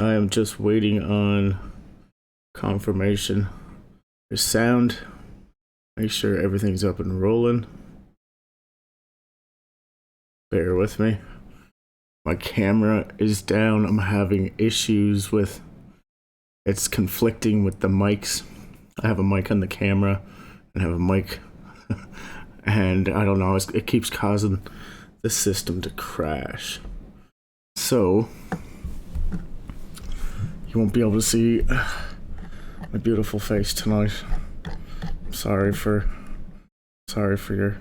I am just waiting on confirmation. There's sound. Make sure everything's up and rolling. Bear with me. My camera is down. I'm having issues with it's conflicting with the mics. I have a mic on the camera and I have a mic and I don't know, it keeps causing the system to crash. So you won't be able to see my beautiful face tonight. I'm sorry for your,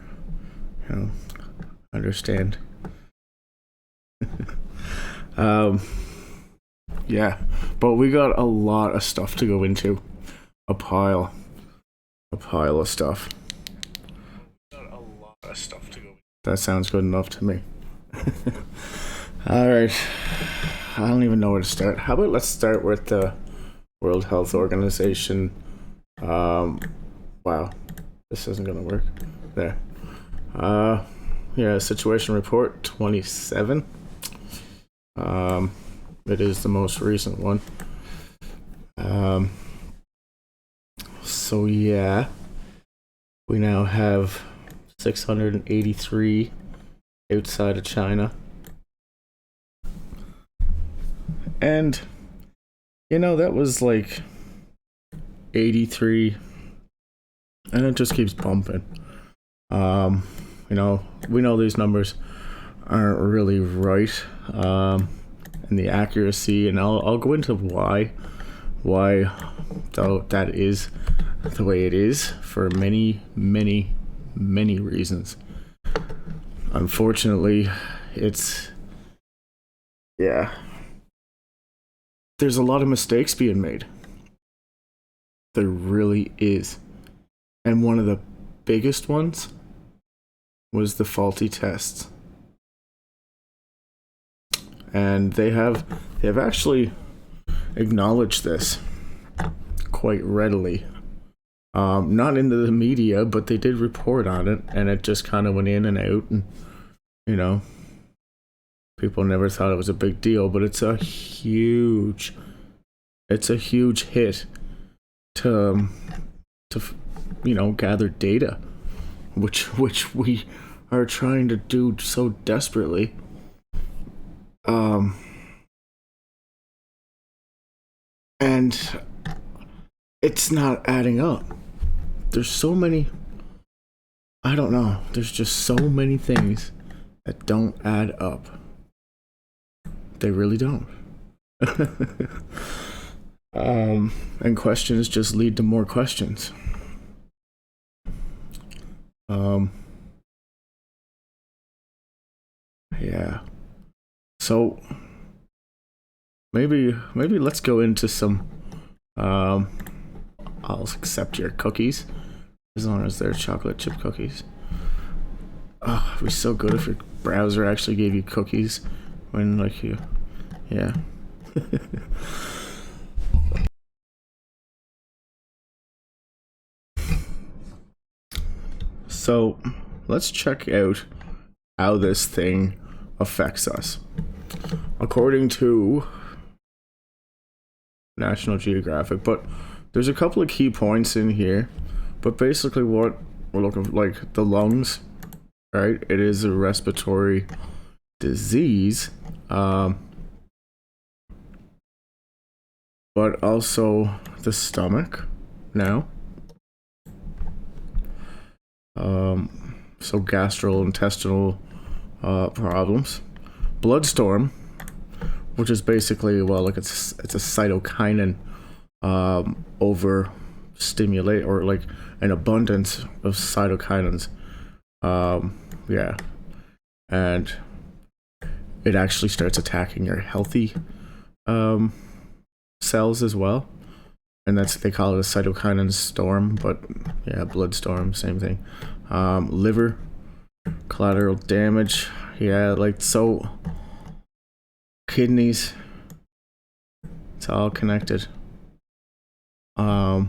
understand. Yeah, but we got a lot of stuff to go into. A pile of stuff. Got a lot of stuff to go into. That sounds good enough to me. Alright. I don't even know where to start. How about let's start with the World Health Organization. Wow. This isn't gonna work. There. Yeah, situation report 27. It is the most recent one. So yeah, we now have 683 outside of China. And, that was like 83, and it just keeps bumping. We know these numbers aren't really right, and the accuracy, and I'll go into why though that is the way it is for many reasons. Unfortunately, there's a lot of mistakes being made. There really is. And one of the biggest ones was the faulty tests. And they have actually acknowledged this quite readily. Not into the media, but they did report on it, and it just kind of went in and out, and people never thought it was a big deal, but it's a huge hit to gather data, which we are trying to do so desperately. And it's not adding up. There's so many, I don't know, there's just so many things that don't add up. They really don't. And questions just lead to more questions. Yeah. So maybe let's go into some. I'll accept your cookies as long as they're chocolate chip cookies. Oh, it'd be so good if your browser actually gave you cookies when yeah. So let's check out how this thing affects us. According to National Geographic, but there's a couple of key points in here. But basically what we're looking for, like the lungs, right? It is a respiratory disease. But also the stomach now. So gastrointestinal problems. Bloodstorm, which is basically it's a cytokinin over stimulate, or like an abundance of cytokinins. And it actually starts attacking your healthy cells as well, and they call it a cytokinin storm, but yeah, blood storm, same thing. Liver, collateral damage, so kidneys, it's all connected. They're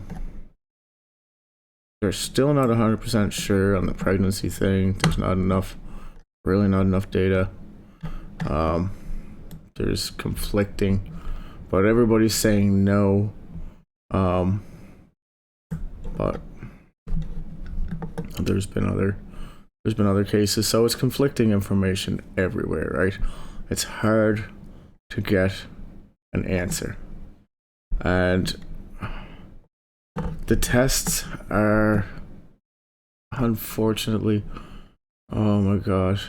still not 100% sure on the pregnancy thing. There's not enough data. There's conflicting but everybody's saying no. But there's been other cases, so it's conflicting information everywhere, right? It's hard to get an answer, and the tests are, unfortunately, oh my gosh,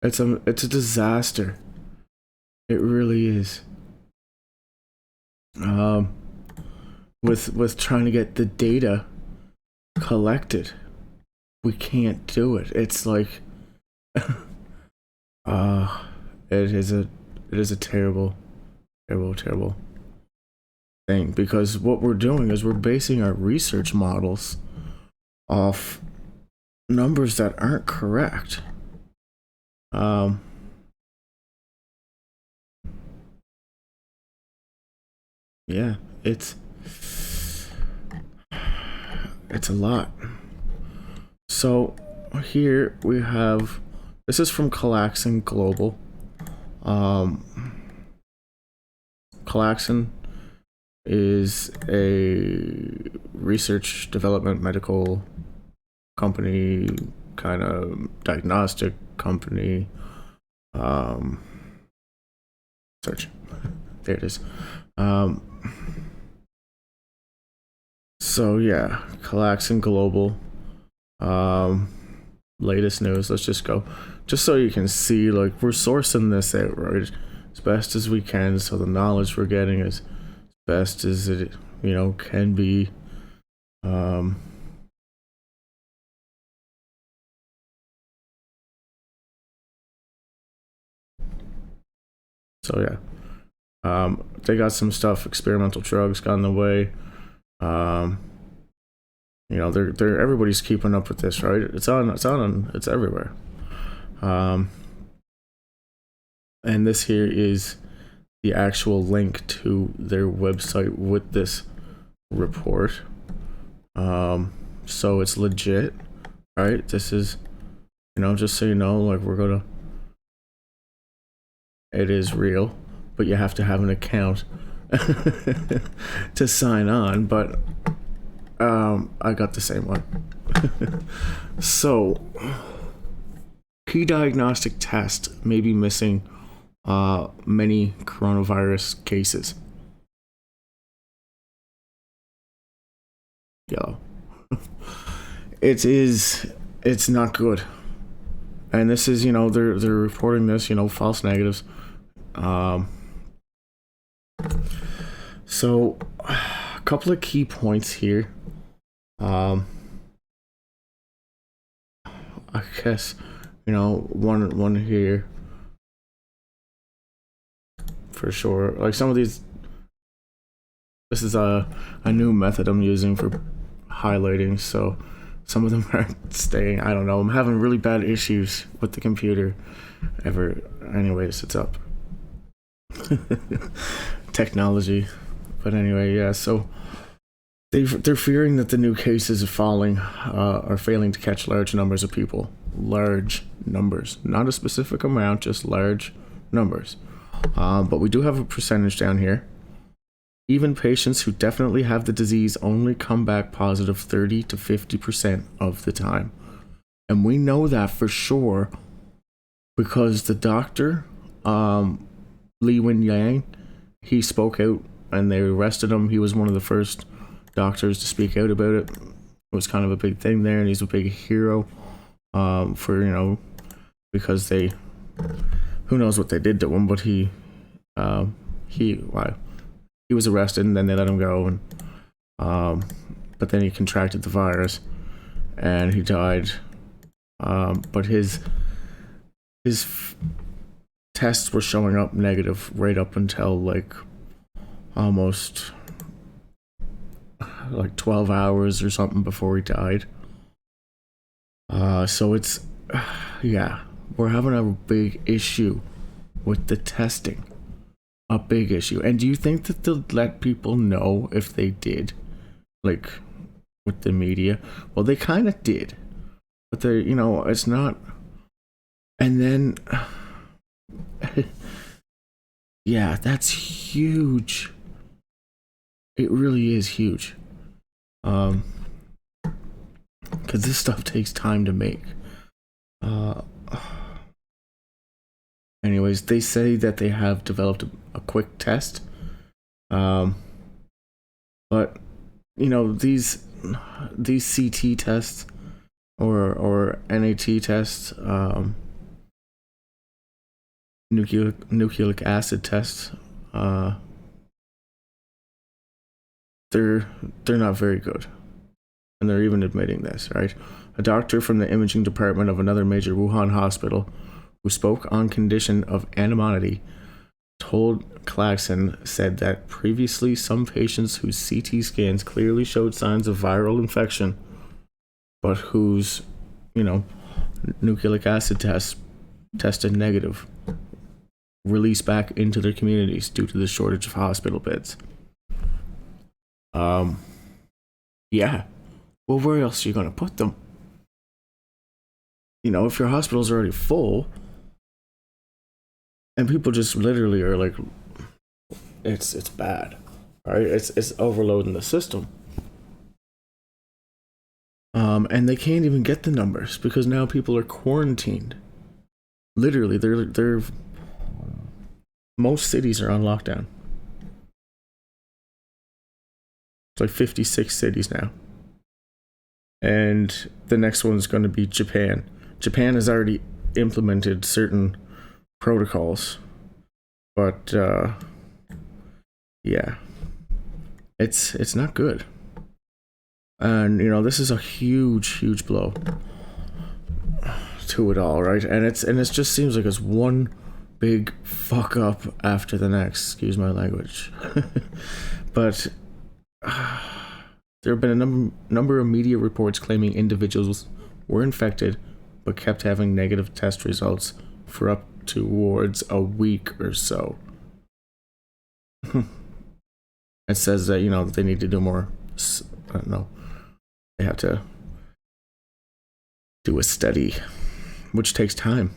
it's a disaster. It really is. With trying to get the data collected, we can't do it. It's like, it is a terrible thing, because what we're doing is we're basing our research models off numbers that aren't correct. Yeah, it's a lot. So here we have, this is from Calaxin Global. Calaxin is a research development medical company, kind of diagnostic company. Search. There it is. So yeah, Calaxin Global. Latest news. Let's just go, just so you can see, like, we're sourcing this out, right, as best as we can, so the knowledge we're getting is best as it, can be. So yeah, they got some stuff. Experimental drugs got in the way. They're everybody's keeping up with this, right? It's everywhere. And this here is the actual link to their website with this report. So it's legit, right? This is, just so you know, like, it is real, but you have to have an account to sign on. But I got the same one. So, key diagnostic test may be missing many coronavirus cases. Yellow. It's not good. And this is, they're reporting this, false negatives. So a couple of key points here. I guess, one here for sure. Like, some of these, this is a new method I'm using for highlighting, so some of them aren't staying. I don't know. I'm having really bad issues with the computer. Anyways, it's up. Technology. But anyway, yeah. So they're fearing that the new cases are failing to catch large numbers of people. Large numbers, not a specific amount, just large numbers. But we do have a percentage down here. Even patients who definitely have the disease only come back positive 30 to 50% of the time. And we know that for sure because the doctor, Li Wen-yang, he spoke out and they arrested him. He was one of the first doctors to speak out about it. It was kind of a big thing there, and he's a big hero for, because who knows what they did to him, but he was arrested and then they let him go, and but then he contracted the virus and he died. But his tests were showing up negative right up until almost 12 hours or something before he died. So it's we're having a big issue with the testing. A big issue. And do you think that they'll let people know if they did? With the media? Well, they kind of did. But they're, it's not. And then Yeah, that's huge. It really is huge. Because this stuff takes time to make. Uh, anyways, they say that they have developed a quick test. But you know, these CT tests or NAT tests, nucleic acid tests, they're not very good, and they're even admitting this, right? A doctor from the imaging department of another major Wuhan hospital, who spoke on condition of anonymity, told Clarkson said that previously some patients whose CT scans clearly showed signs of viral infection, but whose, nucleic acid tests tested negative, released back into their communities due to the shortage of hospital beds. Yeah. Well, where else are you going to put them? If your hospital's already full, and people just literally are like, it's bad, right? It's overloading the system. And they can't even get the numbers because now people are quarantined. Literally, they're most cities are on lockdown. It's like 56 cities now. And the next one's going to be Japan. Japan has already implemented certain protocols, but yeah, it's not good. And this is a huge blow to it all, right? And it just seems like it's one big fuck up after the next. Excuse my language. But there have been a number of media reports claiming individuals were infected but kept having negative test results for up towards a week or so. It says that they need to do more. I don't know. They have to do a study, which takes time.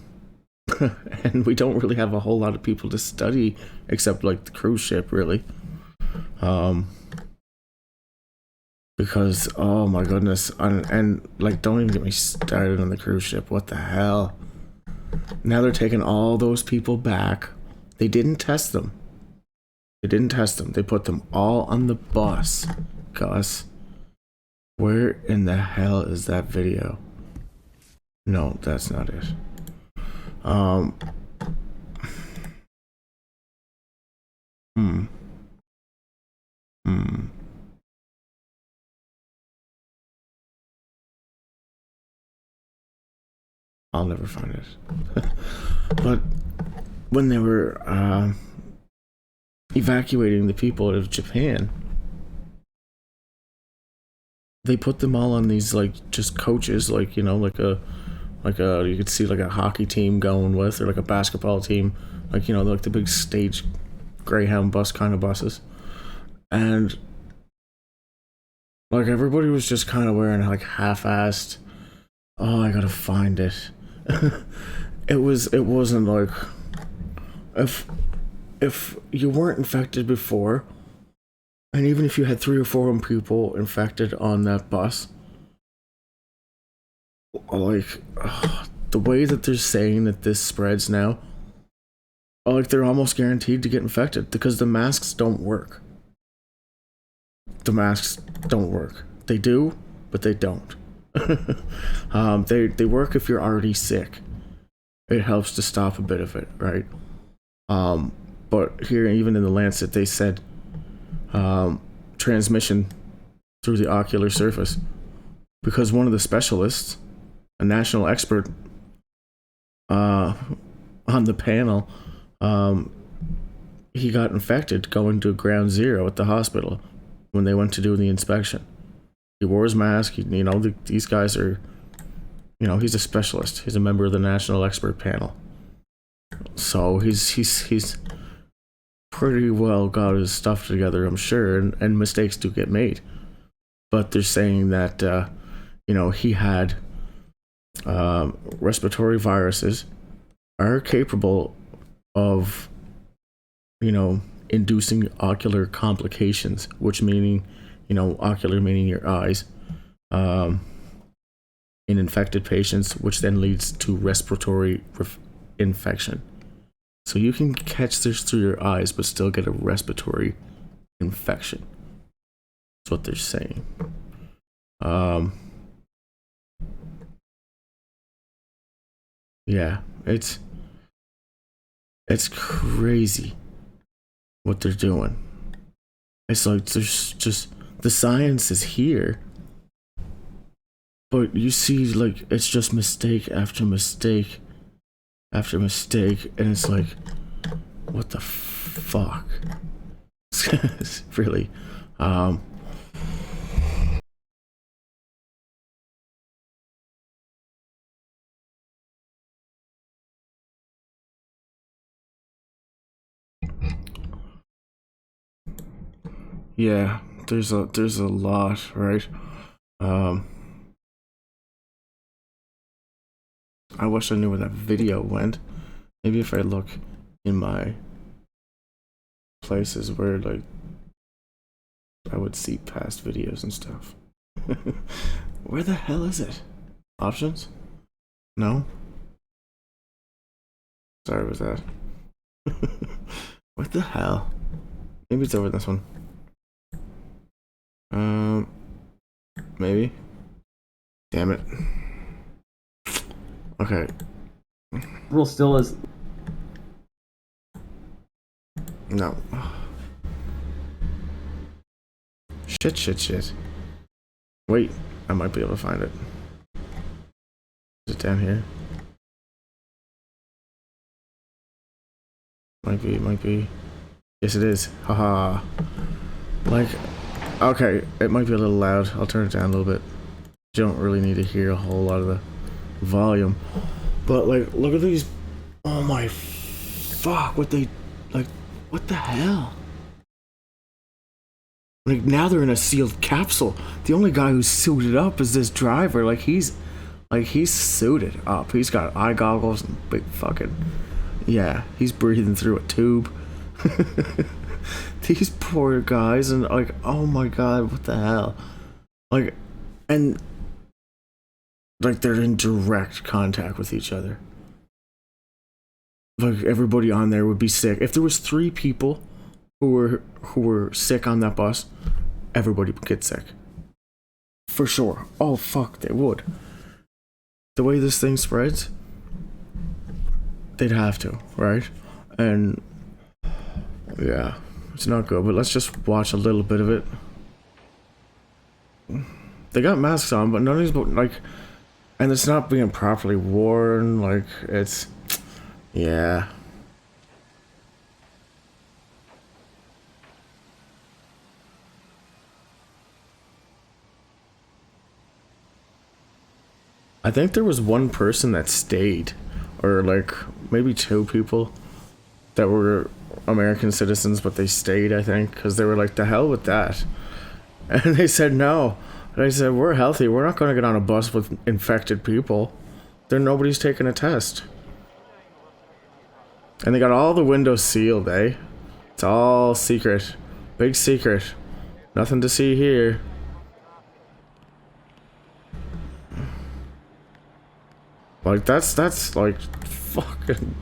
And we don't really have a whole lot of people to study except like the cruise ship, really. Because oh my goodness, and like don't even get me started on the cruise ship. What the hell? Now they're taking all those people back. They didn't test them. They put them all on the bus. Gus, where in the hell is that video? No, that's not it. I'll never find it. But when they were evacuating the people out of Japan, they put them all on these like just coaches, like like a you could see like a hockey team going with, or like a basketball team, like like the big stage Greyhound bus kind of buses, and like everybody was just kind of wearing like half-assed. Oh, I gotta find it. It wasn't like if you weren't infected before, and even if you had 3 or 4 people infected on that bus, like the way that they're saying that this spreads now, like they're almost guaranteed to get infected because the masks don't work. They do, but they don't. They work if you're already sick. It helps to stop a bit of it, right? But here, even in the Lancet, they said transmission through the ocular surface, because one of the specialists, a national expert on the panel, he got infected going to ground zero at the hospital when they went to do the inspection. He wore his mask. These guys are, he's a specialist. He's a member of the national expert panel. So he's pretty well got his stuff together, I'm sure, and mistakes do get made. But they're saying that, he had respiratory viruses are capable of you know, inducing ocular complications, which meaning, you know, ocular meaning your eyes, in infected patients, which then leads to respiratory infection. So you can catch this through your eyes, but still get a respiratory infection. That's what they're saying. Yeah, it's crazy what they're doing. It's like there's just the science is here, but you see, like, it's just mistake after mistake after mistake, and it's like, what the fuck? Really. Yeah, there's a lot, right? I wish I knew where that video went. Maybe if I look in my places where, like, I would see past videos and stuff. Where the hell is it? Options? No? Sorry about that. What the hell? Maybe it's over this one. Maybe. Damn it. Okay. Rule still is. No. Shit. Wait, I might be able to find it. Is it down here? Might be. Yes, it is. Haha. Like, okay, it might be a little loud. I'll turn it down a little bit. You don't really need to hear a whole lot of the volume. But, like, look at these. Oh my fuck, what the hell? Like, now they're in a sealed capsule. The only guy who's suited up is this driver. Like, he's suited up. He's got eye goggles and big fucking, yeah, he's breathing through a tube. These poor guys, and like, oh my god, what the hell? Like, and like, they're in direct contact with each other. Like, everybody on there would be sick. If there was 3 people who were sick on that bus, everybody would get sick. For sure. Oh fuck, they would. The way this thing spreads, they'd have to, right? And yeah, it's not good, but let's just watch a little bit of it. They got masks on, but none of these, like, and it's not being properly worn, like, it's, yeah. I think there was one person that stayed, or like maybe 2 people that were American citizens, but they stayed, I think, because they were like, the hell with that. And they said no. And I said, we're healthy. We're not going to get on a bus with infected people. Nobody's taking a test. And they got all the windows sealed, eh? It's all secret. Big secret. Nothing to see here. Like, that's like fucking,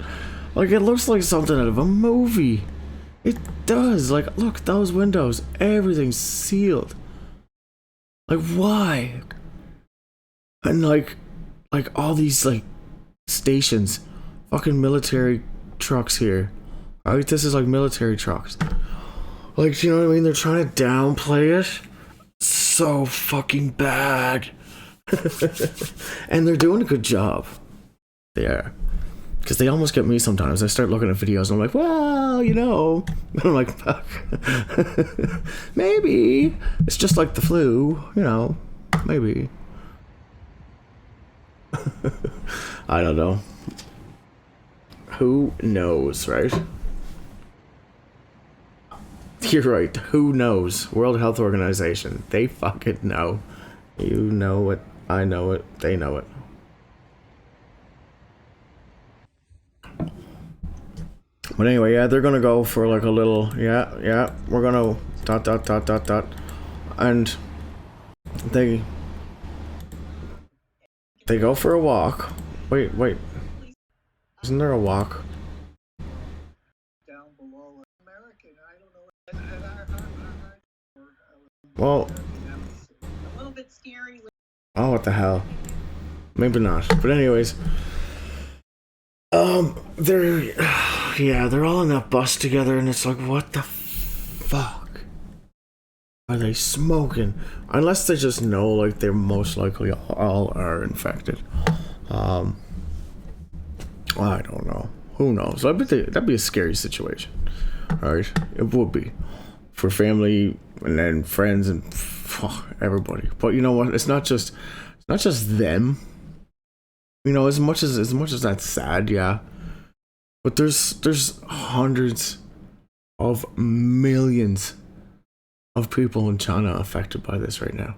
like, it looks like something out of a movie. It does. Like, look, those windows, everything's sealed. Like, why? And like all these, like, stations, fucking military trucks here. Like, this is like military trucks. Like, you know what I mean? They're trying to downplay it so fucking bad. And they're doing a good job. They are. Because they almost get me sometimes. I start looking at videos and I'm like, well, you know. And I'm like, fuck. Maybe. It's just like the flu, you know. Maybe. I don't know. Who knows, right? You're right. Who knows? World Health Organization. They fucking know. You know it. I know it. They know it. But anyway, yeah, they're gonna go for like a little, we're gonna dot, and they go for a walk. Wait, isn't there a walk? Down below American, I don't know. Well, A little bit scary. oh, what the hell? Maybe not. But anyways, they're all on that bus together, and it's like, what the fuck are they smoking? Unless they just know, like, they're most likely all are infected. I don't know. Who knows? I bet that'd be a scary situation. All right, it would be for family and then friends and everybody. But you know what? It's not just them. You know, as much as that's sad, yeah. But there's hundreds of millions of people in China affected by this right now.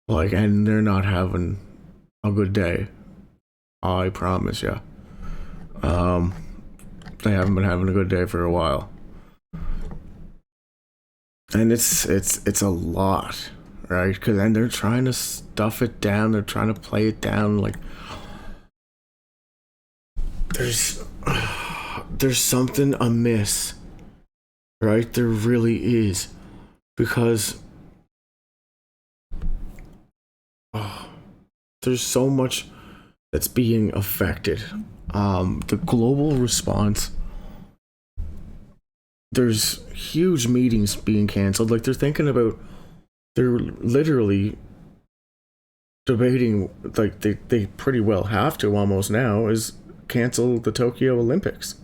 Like, and they're not having a good day. I promise you. They haven't been having a good day for a while. And it's a lot, right? Because then they're trying to stuff it down. They're trying to play it down. Like, there's something amiss, right? There really is, because there's so much that's being affected. The global response. There's huge meetings being canceled. Like, they're literally debating, like, they pretty well have to almost now, is cancel the Tokyo Olympics.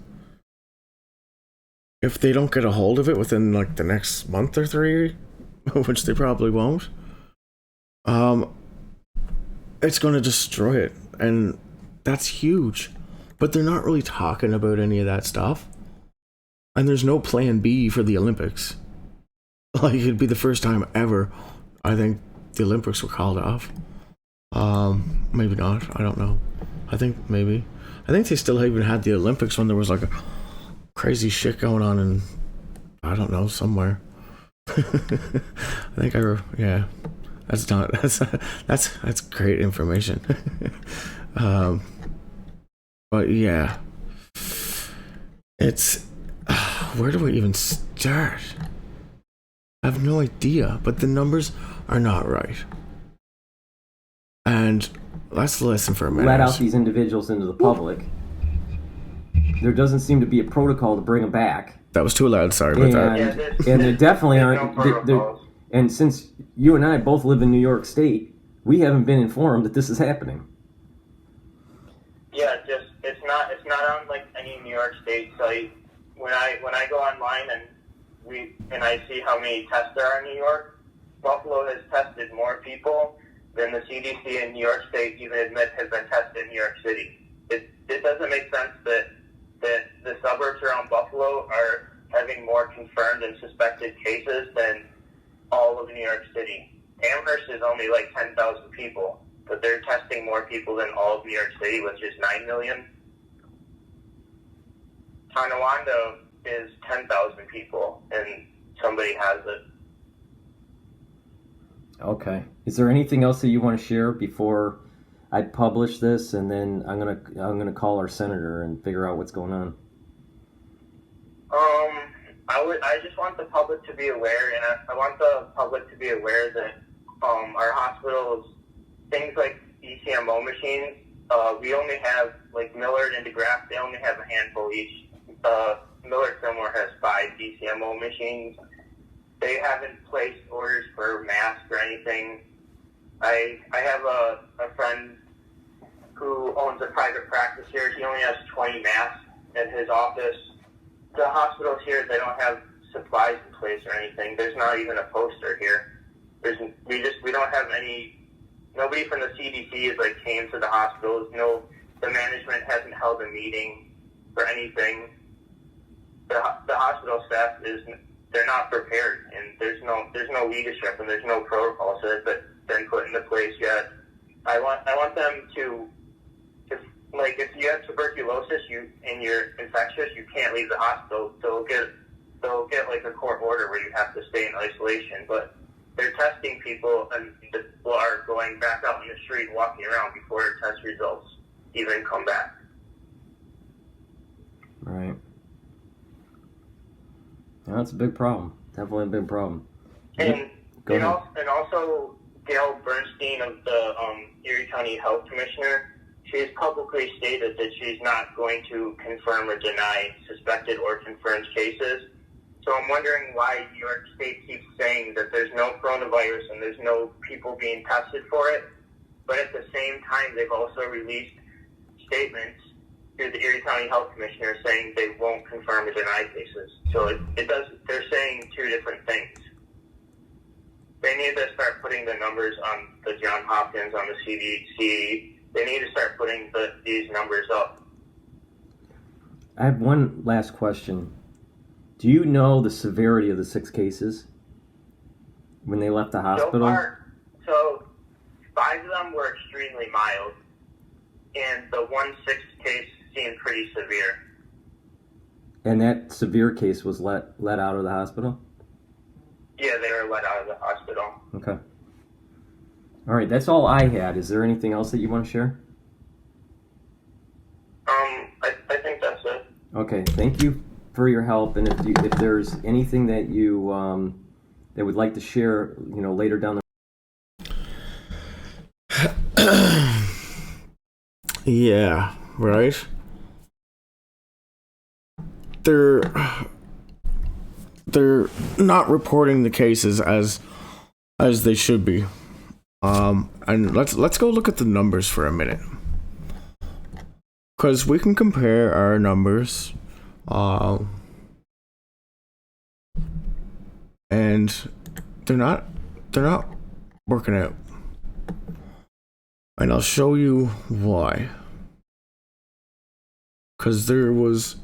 If they don't get a hold of it within, like, the next month or 3, which they probably won't, it's going to destroy it. And that's huge. But they're not really talking about any of that stuff. And there's no plan B for the Olympics. Like, it'd be the first time ever, I think, the Olympics were called off. Maybe not. I don't know. I think maybe. I think they still even had the Olympics when there was, like, a crazy shit going on in, I don't know, somewhere. I think yeah. That's great information. But yeah. It's, where do we even start? I have no idea, but the numbers are not right. And let's listen for a minute. Let out these individuals into the public. There doesn't seem to be a protocol to bring them back. That was too loud, sorry about that. And there definitely aren't. And since you and I both live in New York State, we haven't been informed that this is happening. Yeah, it's not on like any New York State site. When I go online and I see how many tests there are in New York, Buffalo has tested more people than the CDC in New York State even admit has been tested in New York City. It doesn't make sense that the suburbs around Buffalo are having more confirmed and suspected cases than all of New York City. Amherst is only like 10,000 people, but they're testing more people than all of New York City, which is 9 million. Tonawanda is 10,000 people, and somebody has it. Okay. Is there anything else that you want to share before I publish this, and then I'm gonna call our senator and figure out what's going on? I just want the public to be aware, and I want the public to be aware that our hospitals, things like ECMO machines, we only have, like Millard and DeGraff, they only have a handful each. Millard Fillmore has 5 ECMO machines. They haven't placed orders for masks or anything. I have a friend who owns a private practice here. He only has 20 masks in his office. The hospitals here, they don't have supplies in place or anything. There's not even a poster here. We don't have any. Nobody from the CDC has like came to the hospitals. No, the management hasn't held a meeting for anything. The hospital staff they're not prepared, and there's no leadership and there's no protocols that have been put into place yet. I want them to like if you have tuberculosis, and you're infectious, you can't leave the hospital. So they'll get like a court order where you have to stay in isolation. But they're testing people, and the people are going back out in the street, walking around before test results even come back. Right. Yeah, that's a big problem. Definitely a big problem. And Go ahead. and also Gail Bernstein of the Erie County Health Commissioner, she's publicly stated that she's not going to confirm or deny suspected or confirmed cases. So I'm wondering why New York State keeps saying that there's no coronavirus and there's no people being tested for it, but at the same time they've also released statements through the Erie County Health Commissioner saying they won't confirm or deny cases. So they're saying two different things. They need to start putting the numbers on the Johns Hopkins, on the CDC. They need to start putting these numbers up. I have one last question. Do you know the severity of the 6 cases when they left the hospital? So 5 of them were extremely mild, and the 1/6 case seemed pretty severe. And that severe case was let out of the hospital? Yeah, they were let out of the hospital. Okay. All right, that's all I had. Is there anything else that you want to share? I think that's it. Okay, thank you for your help. And if there's anything that you that would like to share, later down the Yeah, right? They're not reporting the cases as they should be. And let's go look at the numbers for a minute, because we can compare our numbers, and they're not working out. And I'll show you why. Because there was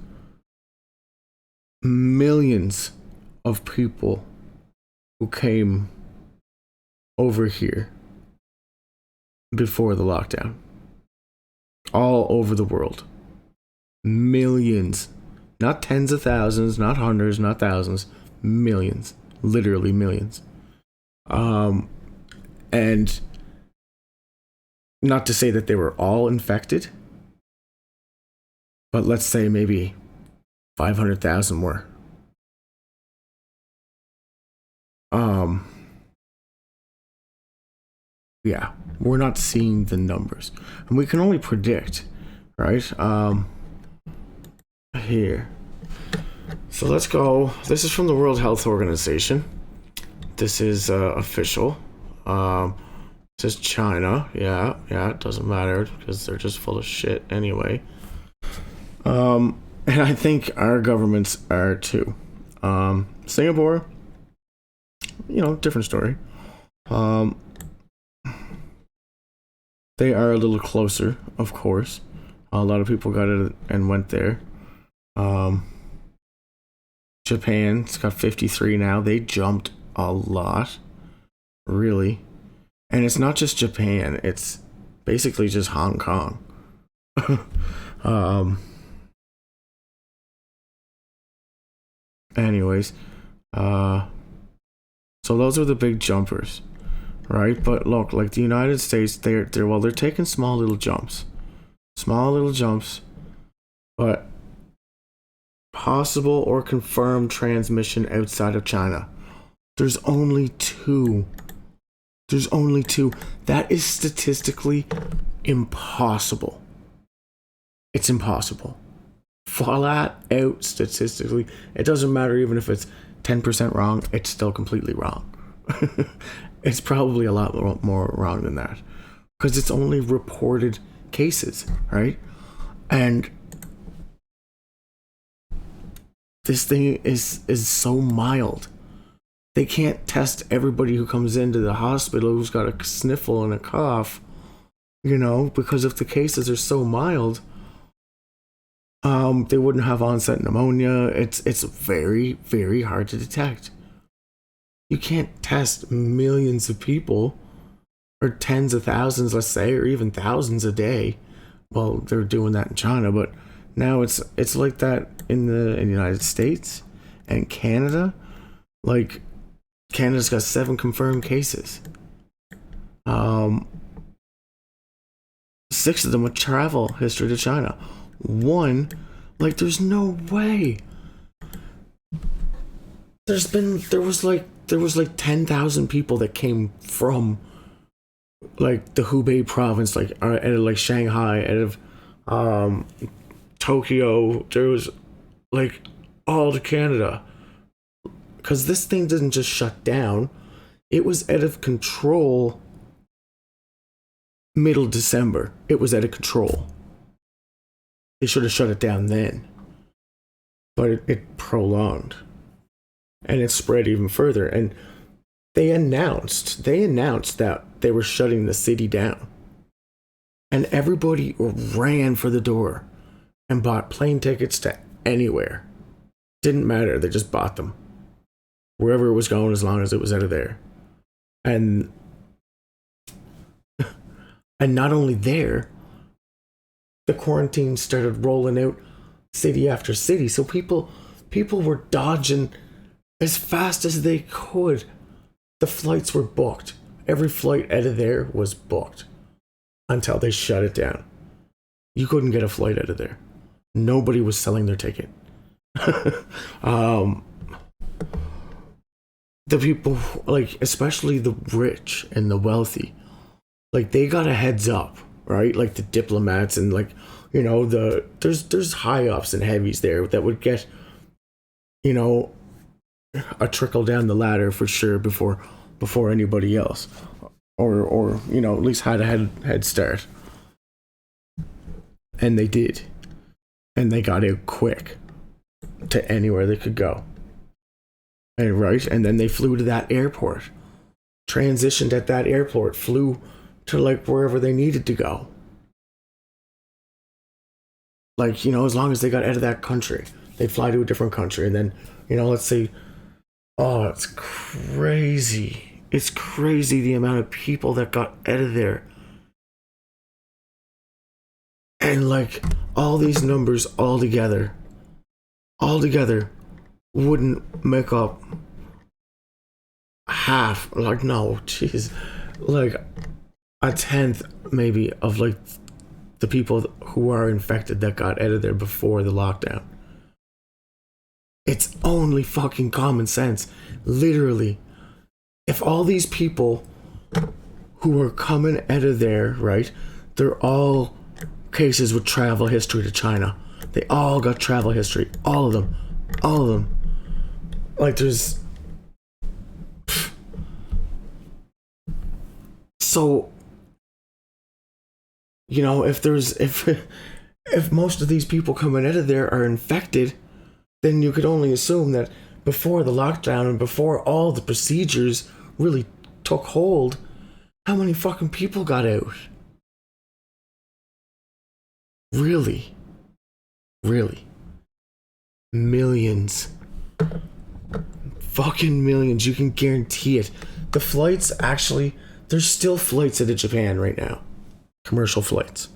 millions of people who came over here before the lockdown. All over the world. Millions. Not tens of thousands, not hundreds, not thousands. Millions. Literally millions. And not to say that they were all infected, but let's say maybe 500,000 were. Yeah, we're not seeing the numbers, and we can only predict, right? Here. So let's go. This is from the World Health Organization. This is official. It says China. Yeah, it doesn't matter because they're just full of shit anyway. And I think our governments are too. Singapore, different story. They are a little closer, of course. A lot of people got it and went there. Japan's got 53 now. They jumped a lot, really. And it's not just Japan, it's basically just Hong Kong. Anyways, so those are the big jumpers, right? But look, like the United States, they're taking small little jumps, but possible or confirmed transmission outside of China. There's only 2. That is statistically impossible. It's impossible. Flat out statistically. It doesn't matter even if it's 10% wrong, it's still completely wrong. It's probably a lot more wrong than that. Because it's only reported cases, right? And this thing is so mild. They can't test everybody who comes into the hospital who's got a sniffle and a cough, because if the cases are so mild, they wouldn't have onset pneumonia. It's very, very hard to detect. You can't test millions of people, or tens of thousands, let's say, or even thousands a day, well, they're doing that in China, but now it's like that in the United States and Canada. Like, Canada's got 7 confirmed cases. 6 of them with travel history to China. 1, like, there's no way. There was like 10,000 people that came from like the Hubei province, like out of like Shanghai, out of Tokyo. There was like all to Canada, because this thing didn't just shut down. It was out of control. Middle December, it was out of control. They should have shut it down then, but it prolonged, and it spread even further. And they announced that they were shutting the city down, and everybody ran for the door and bought plane tickets to anywhere. Didn't matter, they just bought them wherever it was going, as long as it was out of there. And not only there, the quarantine started rolling out city after city. So people were dodging as fast as they could. The flights were booked. Every flight out of there was booked until they shut it down. You couldn't get a flight out of there. Nobody was selling their ticket. The people, like, especially the rich and the wealthy, like, they got a heads up, right? Like the diplomats and, like, you know, there's high ups and heavies there that would get, you know, a trickle down the ladder for sure before anybody else, or you know, at least had a head start. And they did, and they got out quick to anywhere they could go. And right, and then they flew to that airport, transitioned at that airport, flew to like wherever they needed to go. Like, you know, as long as they got out of that country, they'd fly to a different country. And then, you know, let's say, oh, it's crazy. It's crazy the amount of people that got out of there. And like, all these numbers all together wouldn't make up half, like, no, jeez, like a 10th maybe of like the people who are infected that got out of there before the lockdown. It's only fucking common sense. Literally, if all these people who are coming out of there, right, they're all cases with travel history to China. They all got travel history. All of them. Like, there's... So, you know, if most of these people coming out of there are infected, then you could only assume that before the lockdown and before all the procedures really took hold, how many fucking people got out? Really? Millions. Fucking millions, you can guarantee it. The flights, actually, there's still flights out of Japan right now. Commercial flights.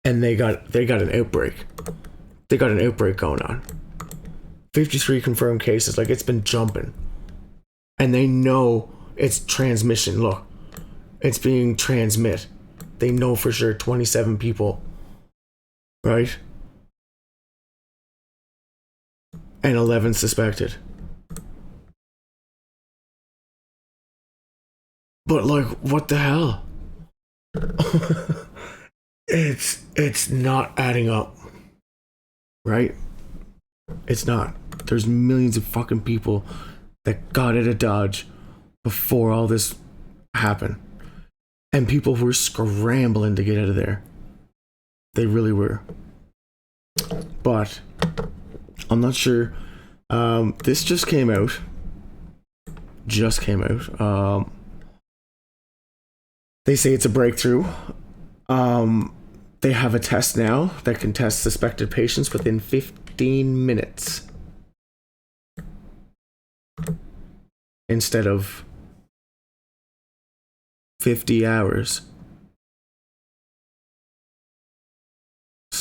And they got an outbreak. They got an outbreak going on. 53 confirmed cases, like, it's been jumping. And they know it's transmission. Look, it's being transmit. They know for sure 27 people, right? And 11 suspected. But like, what the hell? It's not adding up, right? It's not. There's millions of fucking people that got out of Dodge before all this happened, and people were scrambling to get out of there. They really were. But I'm not sure. This just came out. They say it's a breakthrough. They have a test now that can test suspected patients within 15 minutes instead of 50 hours.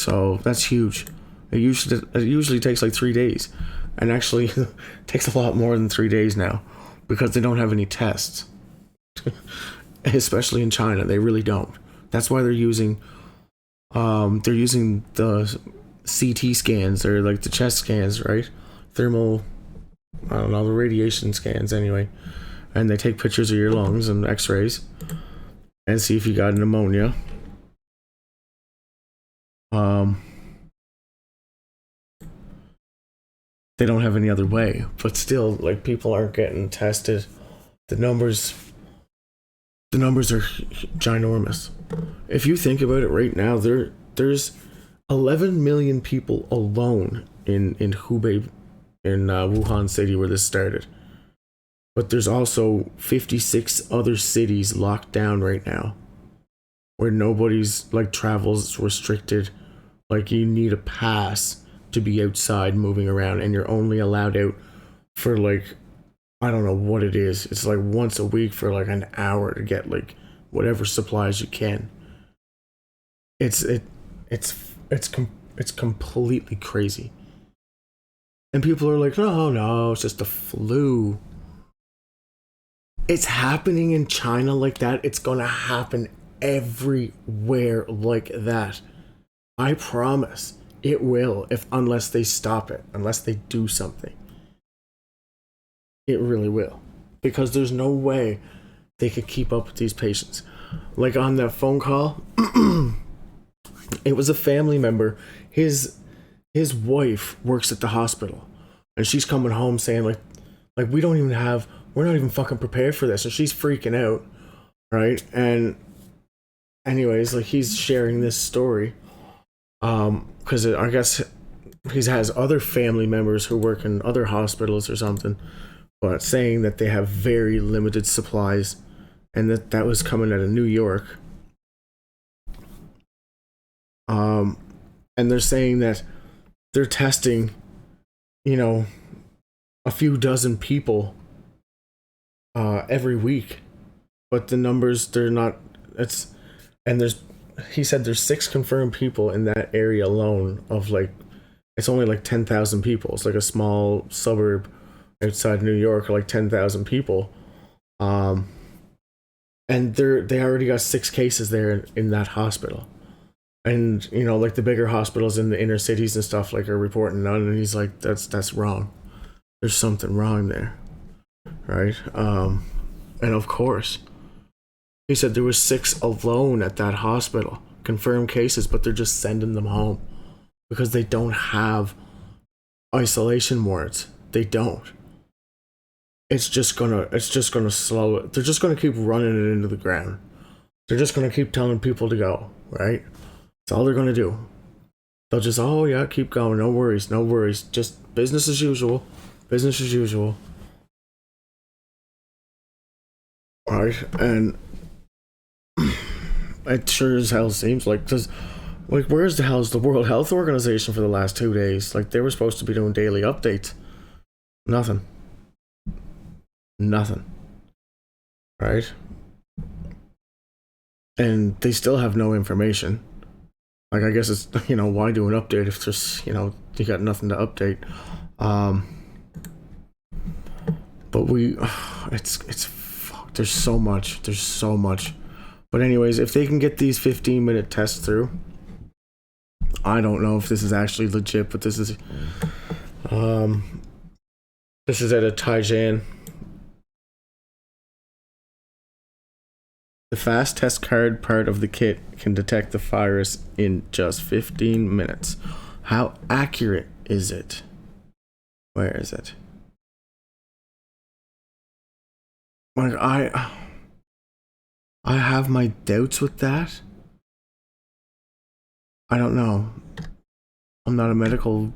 So that's huge. It usually takes like 3 days, and actually it takes a lot more than 3 days now because they don't have any tests. Especially in China, they really don't. That's why they're using the CT scans, or like the chest scans, right? Thermal, I don't know, the radiation scans anyway. And they take pictures of your lungs and x-rays and see if you got pneumonia. They don't have any other way, but still, like, people aren't getting tested. The numbers are ginormous. If you think about it right now, there's 11 million people alone in Hubei, in Wuhan city, where this started. But there's also 56 other cities locked down right now, where nobody's, like, travel's restricted. Like, you need a pass to be outside moving around, and you're only allowed out for, like, I don't know what it is. It's like once a week for like an hour to get like whatever supplies you can. It's completely crazy. And people are like, no, it's just the flu. It's happening in China like that. It's gonna happen everywhere like that. I promise it will, unless they stop it, unless they do something. It really will, because there's no way they could keep up with these patients. Like on that phone call, it was a family member. His wife works at the hospital, and she's coming home saying like we're not even fucking prepared for this, and she's freaking out, right? And anyways, like, he's sharing this story, because I guess he has other family members who work in other hospitals or something, but saying that they have very limited supplies, and that was coming out of New York. And they're saying that they're testing, a few dozen people every week, but the numbers, he said there's 6 confirmed people in that area alone of, like, it's only like 10,000 people. It's like a small suburb outside New York, like 10,000 people. And they already got 6 cases there in that hospital. And, like, the bigger hospitals in the inner cities and stuff, like, are reporting none. And he's like, that's wrong. There's something wrong there. Right? And of course, he said there was 6 alone at that hospital, confirmed cases, but they're just sending them home because they don't have isolation wards. They don't. It's just gonna slow it. They're just gonna keep running it into the ground. They're just gonna keep telling people to go, right? That's all they're gonna do. They'll just, oh yeah, keep going, no worries, just business as usual. Alright, and it sure as hell seems like, where's the hell's the World Health Organization for the last 2 days? Like, they were supposed to be doing daily updates. Nothing. Right? And they still have no information. Like, I guess it's, why do an update if there's, you got nothing to update. But it's fuck, there's so much. But anyways, if they can get these 15-minute tests through, I don't know if this is actually legit, but this is at a Taijian. The fast test card part of the kit can detect the virus in just 15 minutes. How accurate is it? Where is it? Like, I have my doubts with that. I don't know. I'm not a medical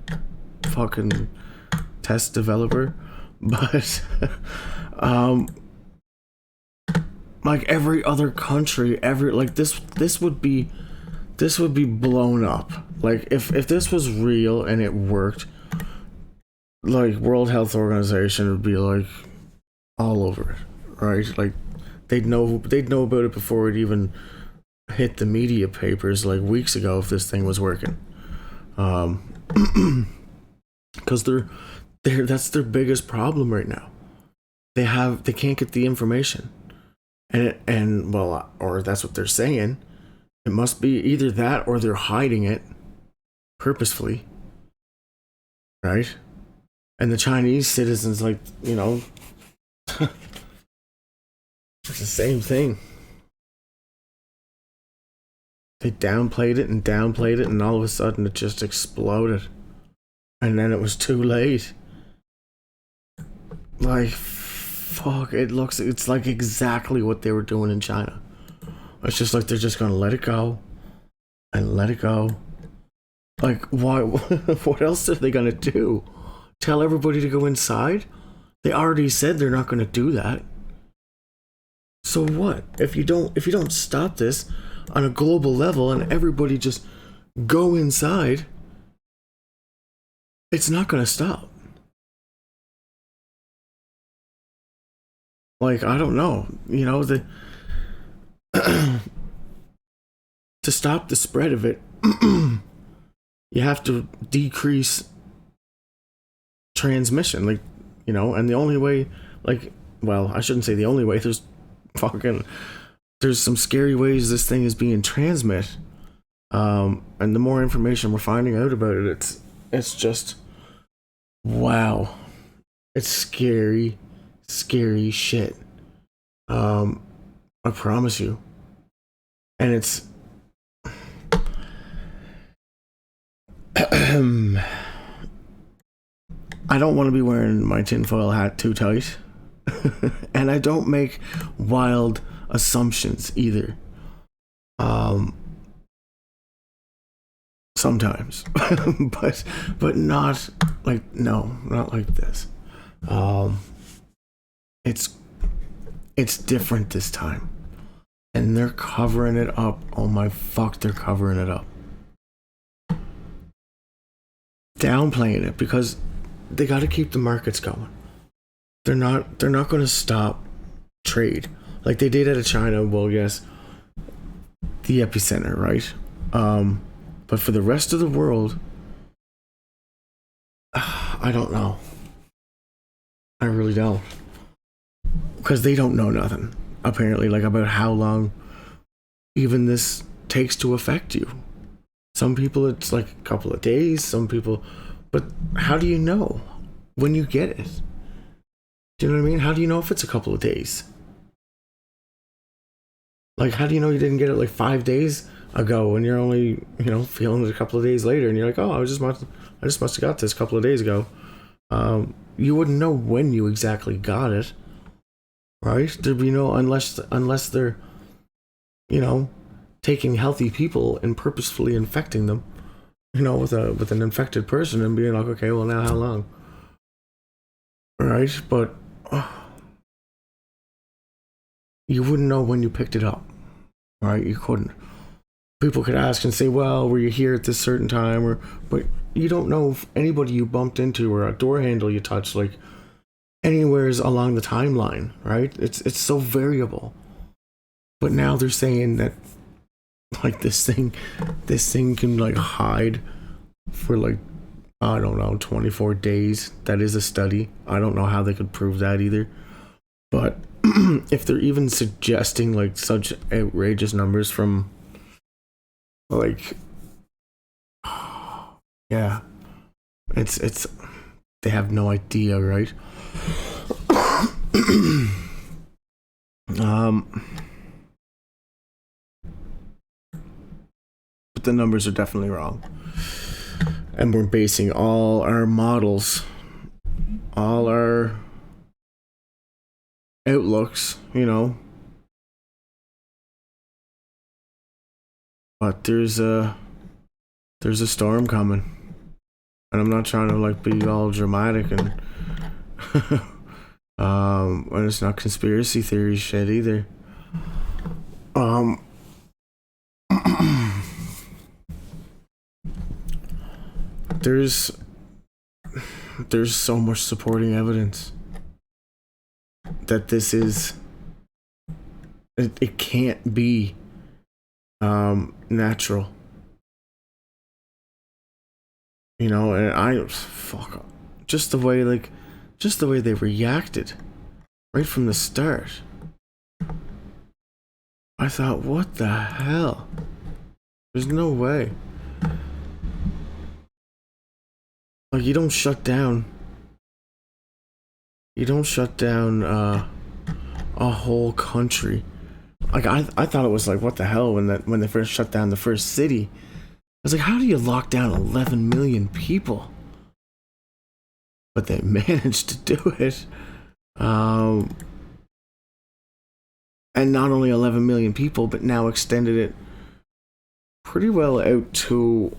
fucking test developer, but like every other country, this would be blown up. Like, if this was real and it worked, like, World Health Organization would be like all over it, right? Like, they'd know about it before it even hit the media papers, like, weeks ago, if this thing was working. Because they're that's their biggest problem right now. They can't get the information, and well, or that's what they're saying. It must be either that or they're hiding it purposefully, right? And the Chinese citizens, like, it's the same thing. They downplayed it, and all of a sudden it just exploded. And then it was too late. Like, fuck, it's like exactly what they were doing in China. It's just like they're just gonna let it go and let it go. Like, why? What else are they gonna do? Tell everybody to go inside? They already said they're not gonna do that. So what? If you don't stop this on a global level and everybody just go inside, it's not gonna stop. Like, I don't know, to stop the spread of it, you have to decrease transmission, and the only way, well, I shouldn't say the only way, there's some scary ways this thing is being transmitted, and the more information we're finding out about it, it's just, wow, it's scary shit. I promise you. And it's I don't want to be wearing my tinfoil hat too tight. And I don't make wild assumptions either. Sometimes. but not not like this. It's different this time. And they're covering it up. Oh my fuck, they're covering it up. Downplaying it because they got to keep the markets going. They're not going to stop trade like they did out of China. Well, yes, the epicenter, right? But for the rest of the world, I don't know. I really don't, because they don't know nothing apparently, about how long even this takes to affect you. Some people it's a couple of days, some people, but how do you know when you get it? Do you know what I mean? How do you know if it's a couple of days? How do you know you didn't get it 5 days ago and you're only, feeling it a couple of days later and you're like, oh, I just must have got this a couple of days ago. You wouldn't know when you exactly got it, right? There'd be no, unless they're, taking healthy people and purposefully infecting them, with an infected person and being like, okay, well, now how long? Right? But you wouldn't know when you picked it up, right? You couldn't. People could ask and say, well, were you here at this certain time? But you don't know if anybody you bumped into or a door handle you touched, anywhere's along the timeline, right? It's so variable. But now they're saying that this thing can hide for I don't know, 24 days. That is a study. I don't know how they could prove that either. But if they're even suggesting such outrageous numbers from yeah, it's they have no idea, right? But the numbers are definitely wrong. And we're basing all our models, all our outlooks, but there's a storm coming. And I'm not trying to be all dramatic and and it's not conspiracy theory shit either. There's so much supporting evidence that this is it can't be natural. You know, and fuck, just the way, like, just the way they reacted right from the start. I thought, what the hell? There's no way. Like, you don't shut down a whole country. Like, I thought it was like, what the hell, when they first shut down the first city. I was like, how do you lock down 11 million people? But they managed to do it. And not only 11 million people, but now extended it pretty well out to,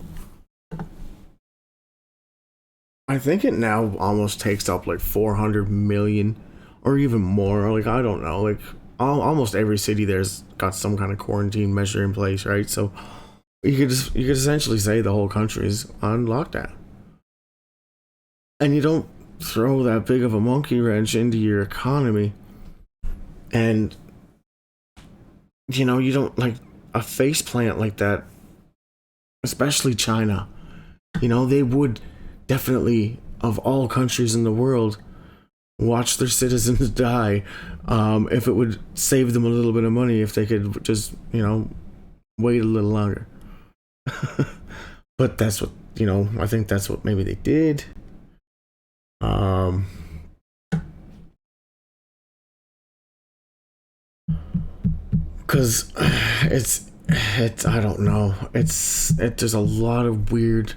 I think it now almost takes up like 400 million or even more. Like, I don't know. Like, almost every city there's got some kind of quarantine measure in place, right? So you could essentially say the whole country is on lockdown. And you don't throw that big of a monkey wrench into your economy, and you know, you don't, like, a face plant like that, especially China. You know, they would definitely, of all countries in the world, watch their citizens die, if it would save them a little bit of money if they could just, you know, wait a little longer. But that's what, you know, I think that's what maybe they did. Because it's I don't know, there's a lot of weird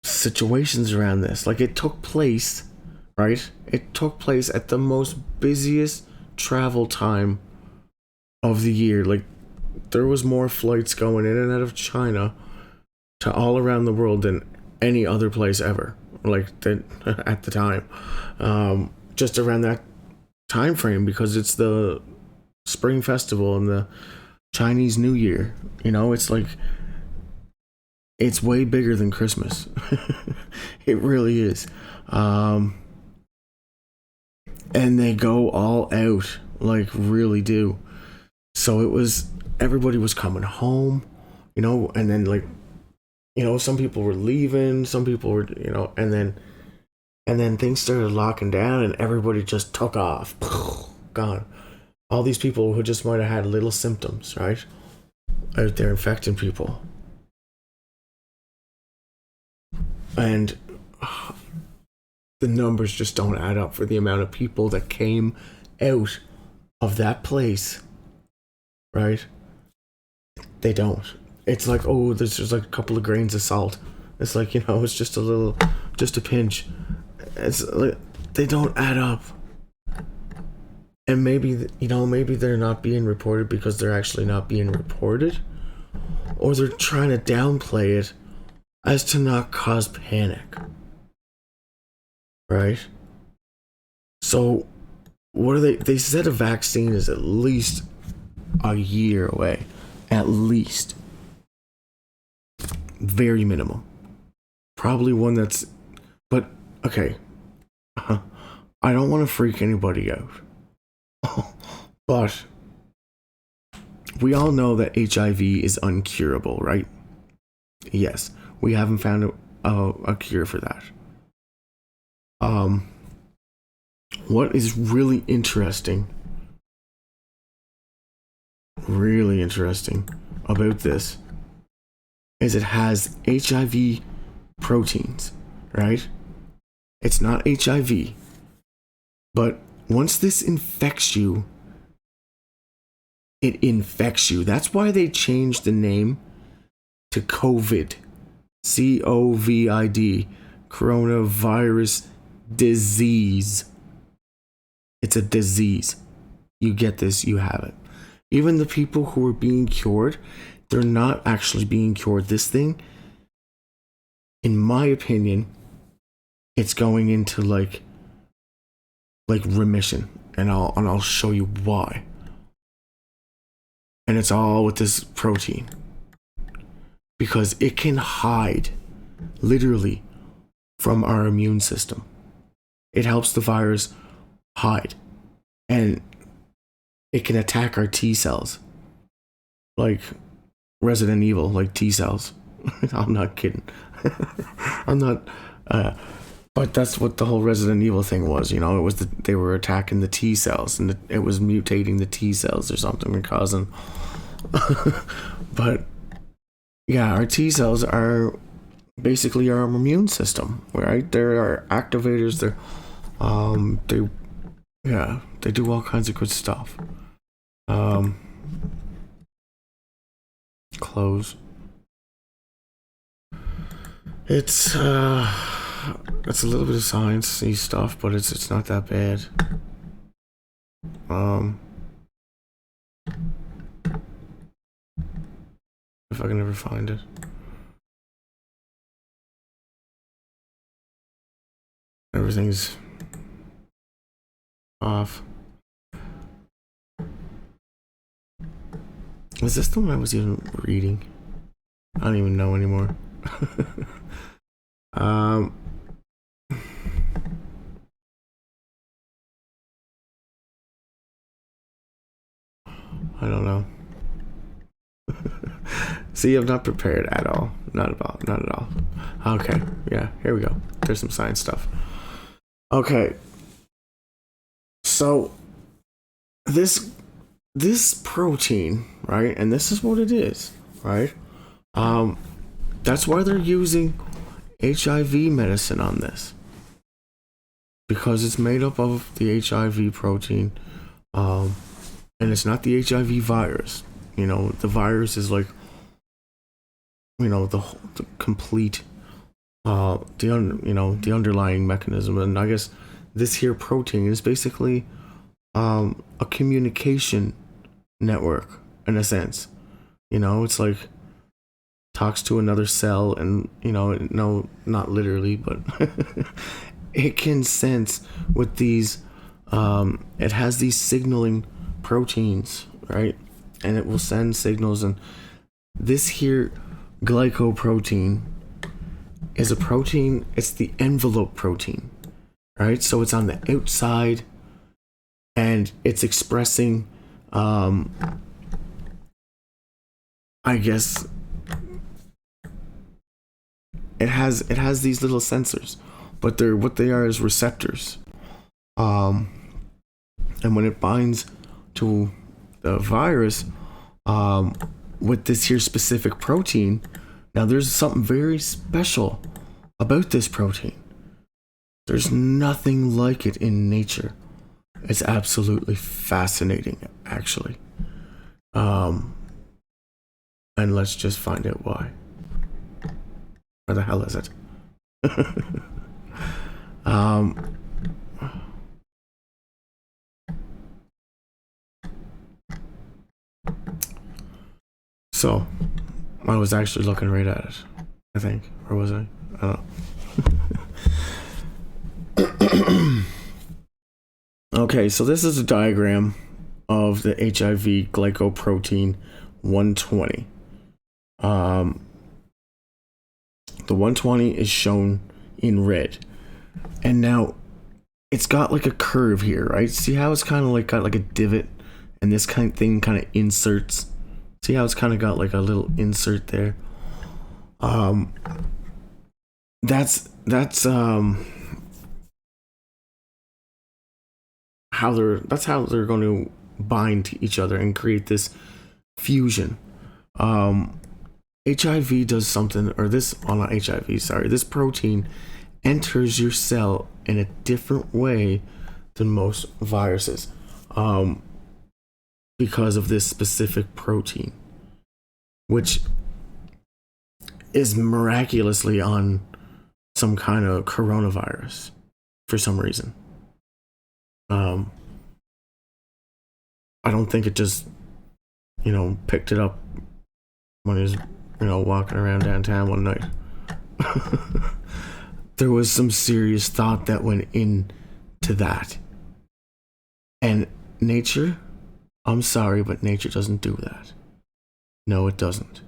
situations around this. Like, it took place, right? It took place at the most busiest travel time of the year. Like, there was more flights going in and out of China to all around the world than any other place ever. Like, that at the time, just around that time frame, because it's the Spring Festival and the Chinese New Year. You know, it's like, it's way bigger than Christmas. It really is. And they go all out, like, really do. So it was, everybody was coming home, you know, and then, like, you know, some people were leaving, some people were, you know, and then things started locking down and everybody just took off. Gone. All these people who just might have had little symptoms, right? Out there infecting people. And the numbers just don't add up for the amount of people that came out of that place, right? They don't. It's like, oh, there's just like a couple of grains of salt. It's like, you know, it's just a pinch. It's like, they don't add up. And maybe, you know, maybe they're not being reported because they're actually not being reported, or they're trying to downplay it as to not cause panic, right? So what are they said a vaccine is at least a year away, at least. Very minimum. Probably one that's, but okay, I don't want to freak anybody out. But we all know that HIV is uncurable, right? Yes, we haven't found a cure for that. What is really interesting about this is it has HIV proteins, right? It's not HIV, but once this infects you, it infects you. That's why they changed the name to COVID. COVID. Coronavirus disease. It's a disease. You get this, you have it. Even the people who are being cured, they're not actually being cured. This thing, in my opinion, it's going into like remission, and I'll show you why. And it's all with this protein, because it can hide literally from our immune system. It helps the virus hide, and it can attack our T cells, like Resident Evil, like T cells. I'm not kidding. I'm not. But that's what the whole Resident Evil thing was. You know, it was they were attacking the T cells, and it was mutating the T cells or something and causing. But yeah, our T cells are basically our immune system, right? They're our activators. They do all kinds of good stuff. Close. It's a little bit of science-y stuff, but it's not that bad. If I can ever find it. Everything's off. Is this the one I was even reading? I don't even know anymore. I don't know. See, I'm not prepared at all. Not at all. Okay, yeah, here we go. There's some science stuff. Okay. So this protein, right? And this is what it is, right? That's why they're using HIV medicine on this. Because it's made up of the HIV protein, and it's not the HIV virus. You know, the virus is like, you know, the complete, the underlying mechanism. And I guess this here protein is basically a communication network in a sense. You know, it's like talks to another cell, and no, not literally, but it can sense with these. It has these signaling proteins, right? And it will send signals, and this here glycoprotein is a protein. It's the envelope protein, right? So it's on the outside, and it's expressing, I guess, it has these little sensors, but what they are is receptors. And when it binds to the virus, with this here specific protein, now there's something very special about this protein. There's nothing like it in nature. It's absolutely fascinating, actually. And let's just find out why. Where the hell is it? So, I was actually looking right at it, I think. Or was I? I don't know. Okay, so this is a diagram of the HIV glycoprotein 120. The 120 is shown in red. And now, it's got like a curve here, right? See how it's kind of like got like a divot, and this kind of thing kind of inserts. See how it's kind of got like a little insert there. That's how they're going to bind to each other and create this fusion. HIV does something, or this, oh, not HIV, sorry, this protein enters your cell in a different way than most viruses, because of this specific protein, which is miraculously on some kind of coronavirus for some reason. I don't think it just, picked it up when he was, walking around downtown one night. There was some serious thought that went into that. And nature, I'm sorry, but nature doesn't do that. No, it doesn't.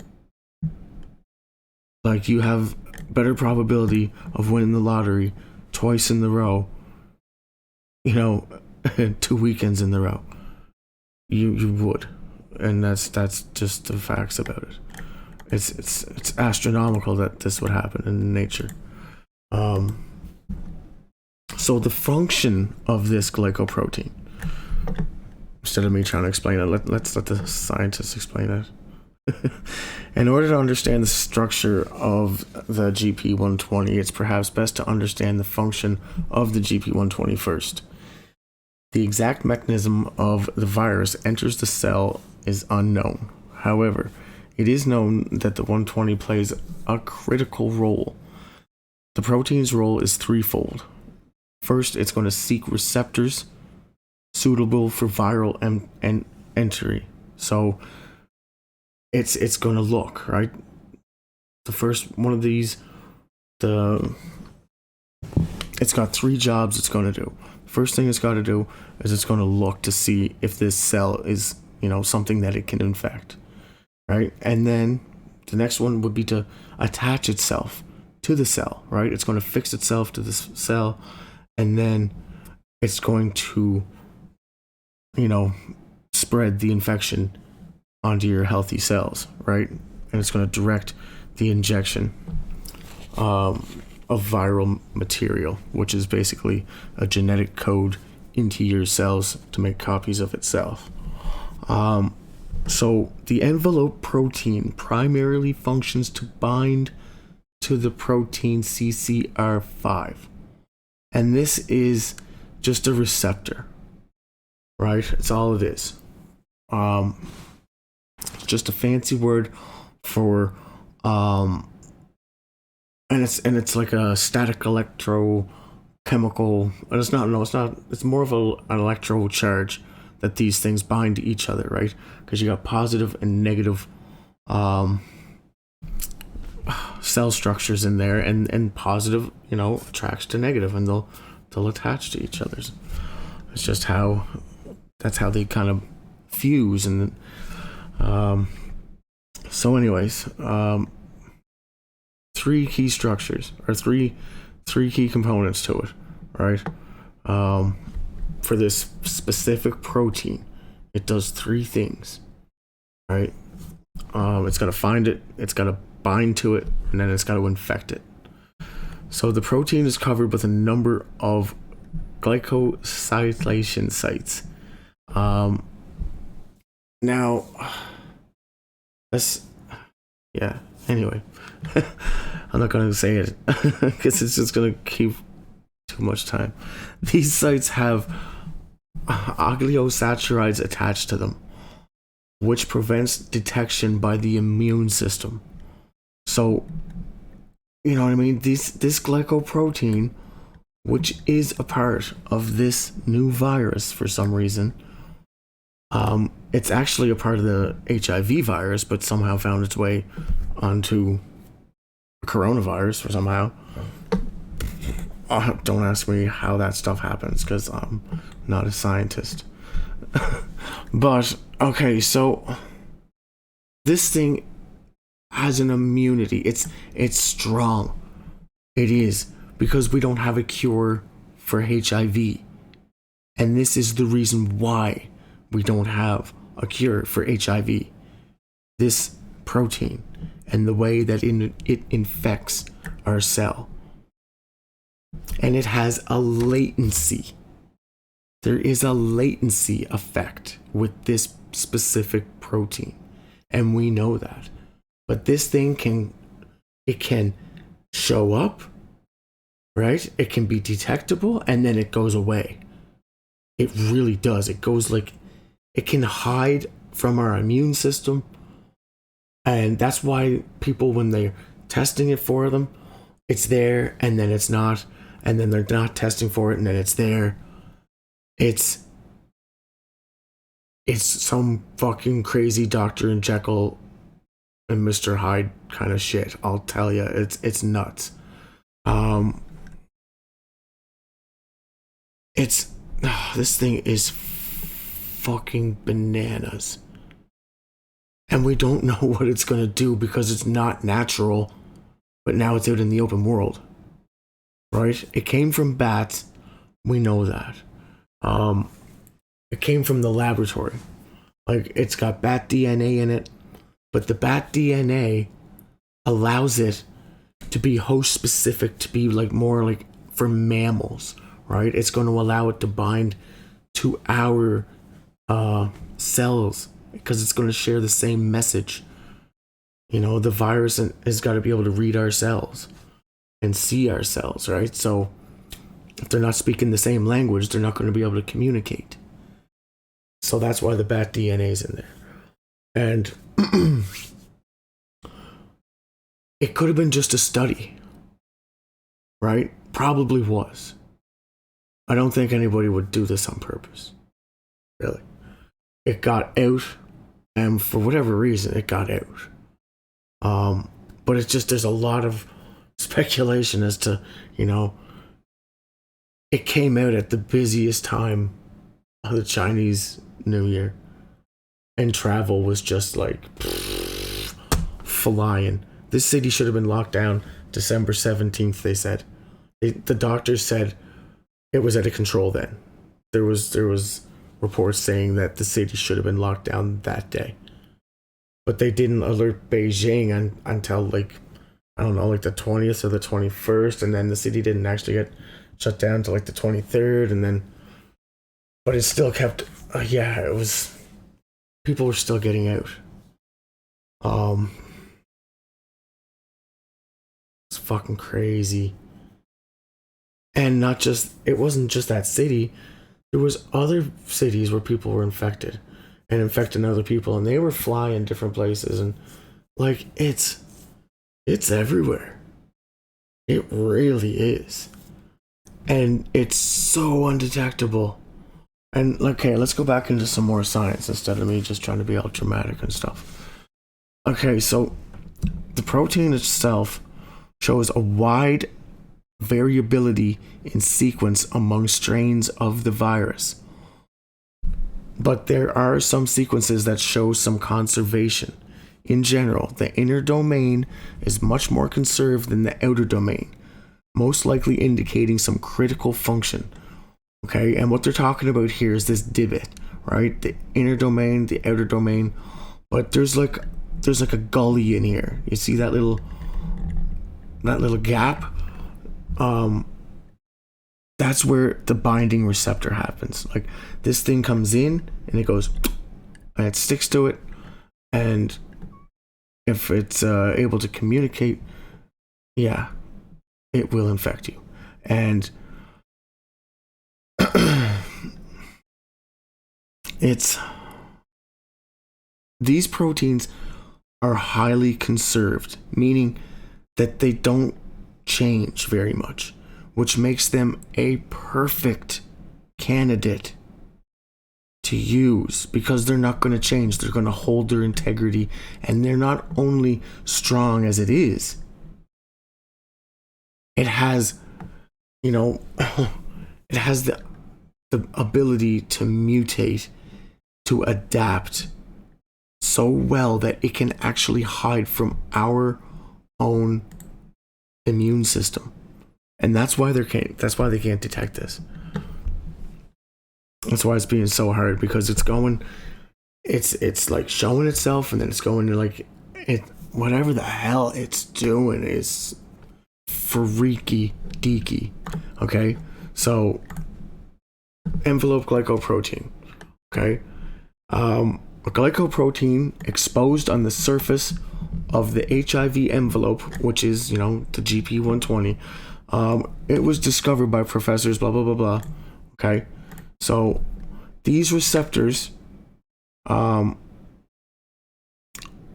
Like, you have better probability of winning the lottery twice in the row, 2 weekends in the row. You would. And that's just the facts about it. it's astronomical that this would happen in nature. So the function of this glycoprotein, instead of me trying to explain it, let's let the scientists explain it. In order to understand the structure of the GP120, it's perhaps best to understand the function of the GP120 first. The exact mechanism of the virus enters the cell is unknown. However, it is known that the 120 plays a critical role. The protein's role is threefold. First, it's going to seek receptors suitable for viral entry. So it's going to look, right? The first one of these, it's got three jobs it's going to do. First thing it's got to do is it's going to look to see if this cell is, something that it can infect, right? And then the next one would be to attach itself to the cell, right? It's going to fix itself to this cell, and then it's going to, spread the infection onto your healthy cells, right? And it's going to direct the injection of viral material, which is basically a genetic code into your cells to make copies of itself. So the envelope protein primarily functions to bind to the protein CCR5. And this is just a receptor, right? It's all it is. Just a fancy word for and it's like a static electrochemical. It's not. It's more of an electro charge that these things bind to each other, right? Because you got positive and negative cell structures in there, and positive, attracts to negative, and they'll attach to each other. It's just that's how they kind of fuse. And so anyways, three key structures, or three key components to it, right? For this specific protein, it does three things, right? It's got to find it, it's got to bind to it, and then it's got to infect it. So the protein is covered with a number of glycosylation sites. Now, anyway, I'm not going to say it because it's just going to keep too much time. These sites have oligosaccharides attached to them, which prevents detection by the immune system. So, you know what I mean? This glycoprotein, which is a part of this new virus for some reason, it's actually a part of the HIV virus, but somehow found its way onto coronavirus for somehow. Don't ask me how that stuff happens, because I'm not a scientist. But okay, so this thing has an immunity. It's strong. It is, because we don't have a cure for HIV, and this is the reason why we don't have a cure for HIV. This protein and the way that it infects our cell. And it has a latency. There is a latency effect with this specific protein, and we know that. But this thing can show up, right? It can be detectable, and then it goes away. It really does. It goes like, it can hide from our immune system. And that's why people, when they're testing it for them, it's there and then it's not. And then they're not testing for it and then it's there. It's some fucking crazy Dr. Jekyll and Mr. Hyde kind of shit. I'll tell you, it's nuts. This thing is fucking bananas. And we don't know what it's going to do because it's not natural, but now it's out in the open world. Right? It came from bats. We know that. It came from the laboratory. Like, it's got bat DNA in it, but the bat DNA allows it to be host specific, to be like more like for mammals, right? It's going to allow it to bind to our cells because it's going to share the same message. You know, the virus has got to be able to read our cells and see our cells, right? So if they're not speaking the same language, they're not going to be able to communicate. So that's why the bat DNA is in there. And it could have been just a study, right? Probably was. I don't think anybody would do this on purpose, really. It got out, and for whatever reason, it got out. But it's just, there's a lot of speculation as to, you know, it came out at the busiest time of the Chinese New Year, and travel was just like flying. This city should have been locked down December 17th, they said. The doctors said it was out of control then. There was reports saying that the city should have been locked down that day. But they didn't alert Beijing until like, I don't know, like the 20th or the 21st, and then the city didn't actually get shut down till like the 23rd, and then, but it still kept, it was, people were still getting out. It's fucking crazy. And not just, it wasn't just that city, there was other cities where people were infected and infecting other people, and they were flying different places, and like it's everywhere. It really is. And it's so undetectable. And okay, let's go back into some more science instead of me just trying to be all dramatic and stuff. Okay, so the protein itself shows a wide variability in sequence among strains of the virus. But there are some sequences that show some conservation. In general, the inner domain is much more conserved than the outer domain, most likely indicating some critical function. Okay, and what they're talking about here is this divot, right? The inner domain, the outer domain, but there's like a gully in here. You see that little gap? That's where the binding receptor happens. Like this thing comes in and it goes and it sticks to it, and if it's able to communicate, it will infect you. And these proteins are highly conserved, meaning that they don't change very much, which makes them a perfect candidate to use because they're not going to change. They're going to hold their integrity, and they're not only strong as it is, it has, it has the ability to mutate, to adapt so well that it can actually hide from our own immune system. And that's why they can't detect this. That's why it's being so hard, because it's like showing itself, and then it's going to like it, whatever the hell it's doing is freaky deaky. Okay, so envelope glycoprotein. Okay, a glycoprotein exposed on the surface of the HIV envelope, which is, the GP120. It was discovered by professors, blah, blah, blah, blah. Okay. So these receptors are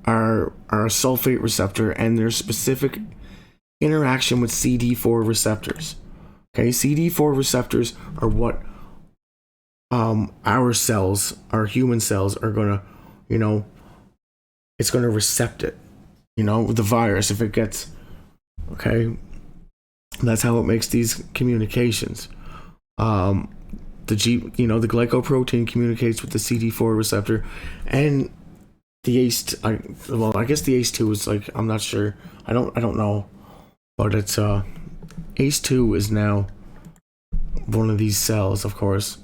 a sulfate receptor, and their specific interaction with CD4 receptors. Okay. CD4 receptors are what our cells, our human cells, are going to, it's going to recept it. The virus, if it gets, okay, that's how it makes these communications. The glycoprotein communicates with the CD4 receptor, and the ACE2, I guess the ACE2 is like, I'm not sure, I don't know, but it's ACE2 is now one of these cells, of course.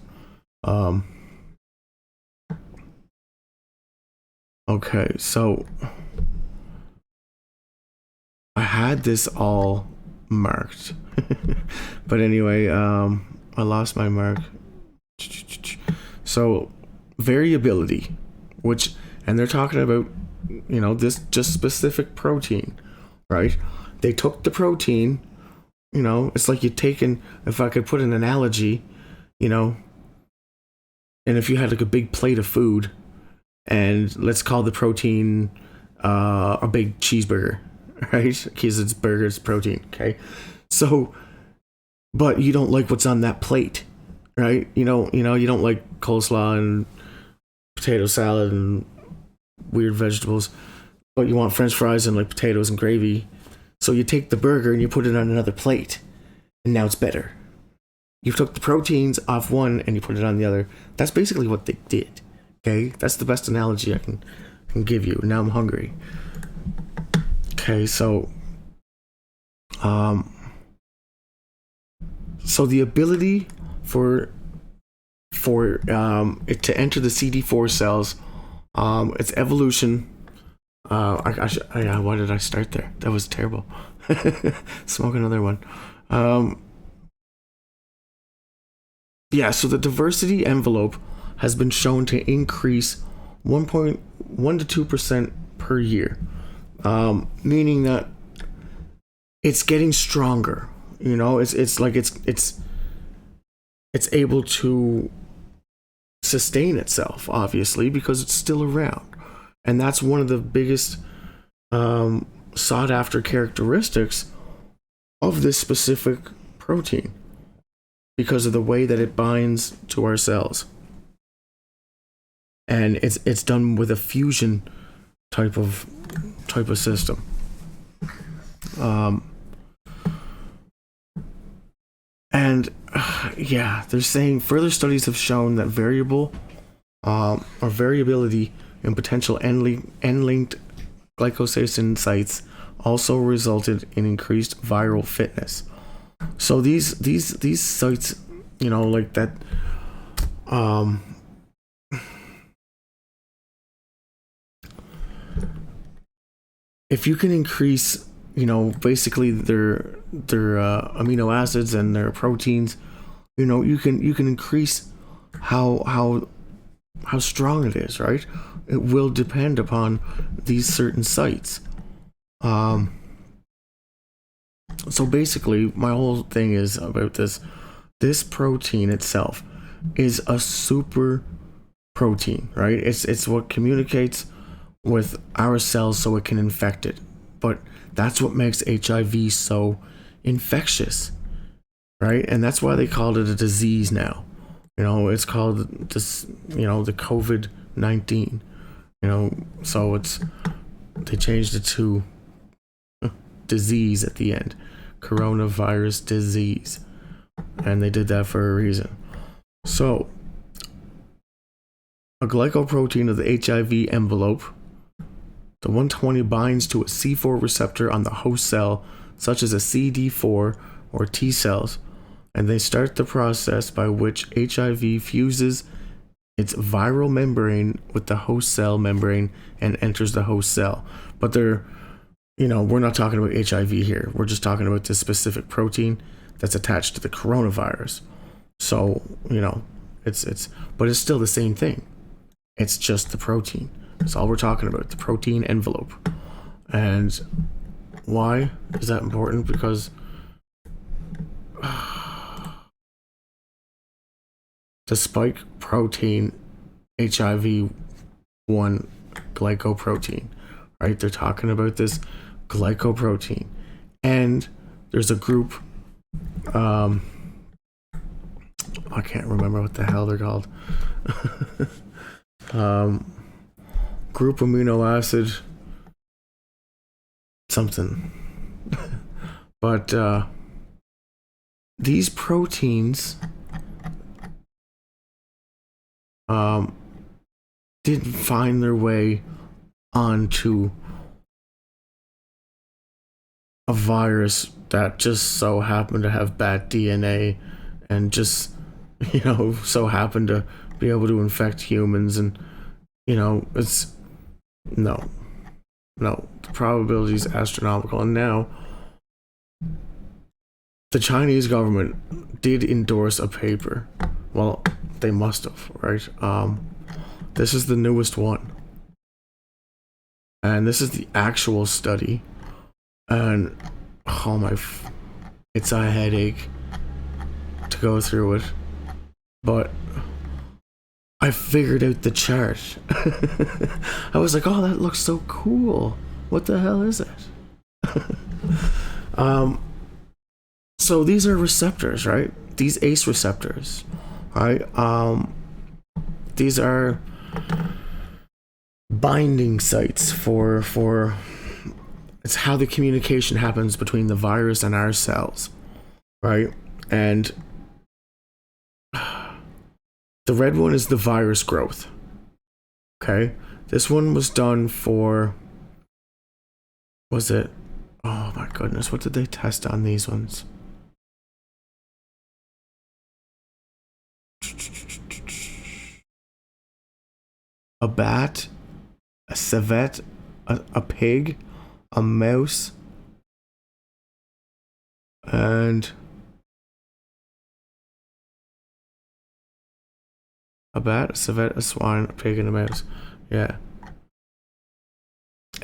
Okay, so I had this all marked. But anyway, I lost my mark. So, variability, and they're talking about, this just specific protein, right? They took the protein, it's like if I could put an analogy, and if you had like a big plate of food, and let's call the protein a big cheeseburger, right? Because it's burger, it's protein, okay? So, but you don't like what's on that plate, right? You don't like coleslaw and potato salad and weird vegetables, but you want French fries and like potatoes and gravy. So you take the burger and you put it on another plate, and now it's better. You took the proteins off one and you put it on the other. That's basically what they did. Okay, that's the best analogy I can give you. Now I'm hungry. Okay, so the ability for it to enter the CD4 cells, its evolution. Why did I start there? That was terrible. Smoke another one. So the diversity envelope has been shown to increase 1.1 to 2% per year, meaning that it's getting stronger. It's able to sustain itself, obviously, because it's still around, and that's one of the biggest sought after characteristics of this specific protein, because of the way that it binds to our cells. And it's done with a fusion type of system. They're saying further studies have shown that variability in potential end-linked glycosation sites also resulted in increased viral fitness. So these sites, like that, if you can increase, basically their amino acids and their proteins, you can increase how strong it is, right? It will depend upon these certain sites. So basically, my whole thing is about this protein itself is a super protein, right? It's what communicates with our cells so it can infect it. But that's what makes HIV so infectious, right? And that's why they called it a disease now. It's called this, the COVID-19. So they changed it to disease at the end, coronavirus disease, and they did that for a reason. So a glycoprotein of the HIV envelope, the 120 binds to a C4 receptor on the host cell, such as a CD4 or T cells, and they start the process by which HIV fuses its viral membrane with the host cell membrane and enters the host cell. But we're not talking about HIV here. We're just talking about this specific protein that's attached to the coronavirus. So, but it's still the same thing. It's just the protein. That's all we're talking about, the protein envelope. And why is that important? Because the spike protein HIV-1 glycoprotein, right? They're talking about this glycoprotein. And there's a group, I can't remember what the hell they're called. Group amino acid something. But these proteins didn't find their way onto a virus that just so happened to have bad DNA and just, so happened to be able to infect humans. And, it's no. no, the probability is astronomical. And now, the Chinese government did endorse a paper. Well, they must have, right? This is the newest one. And this is the actual study. And, it's a headache to go through it. But I figured out the chart. I was like, oh, that looks so cool. What the hell is it? So these are receptors, right? These ACE receptors, right? These are binding sites for it's how the communication happens between the virus and our cells, right? And the red one is the virus growth. Okay, this one was done for, was it? Oh my goodness, what did they test on these ones? A bat, a civet, a pig, a mouse, and a bat, a civet, a swine, a pig, and a mouse. Yeah.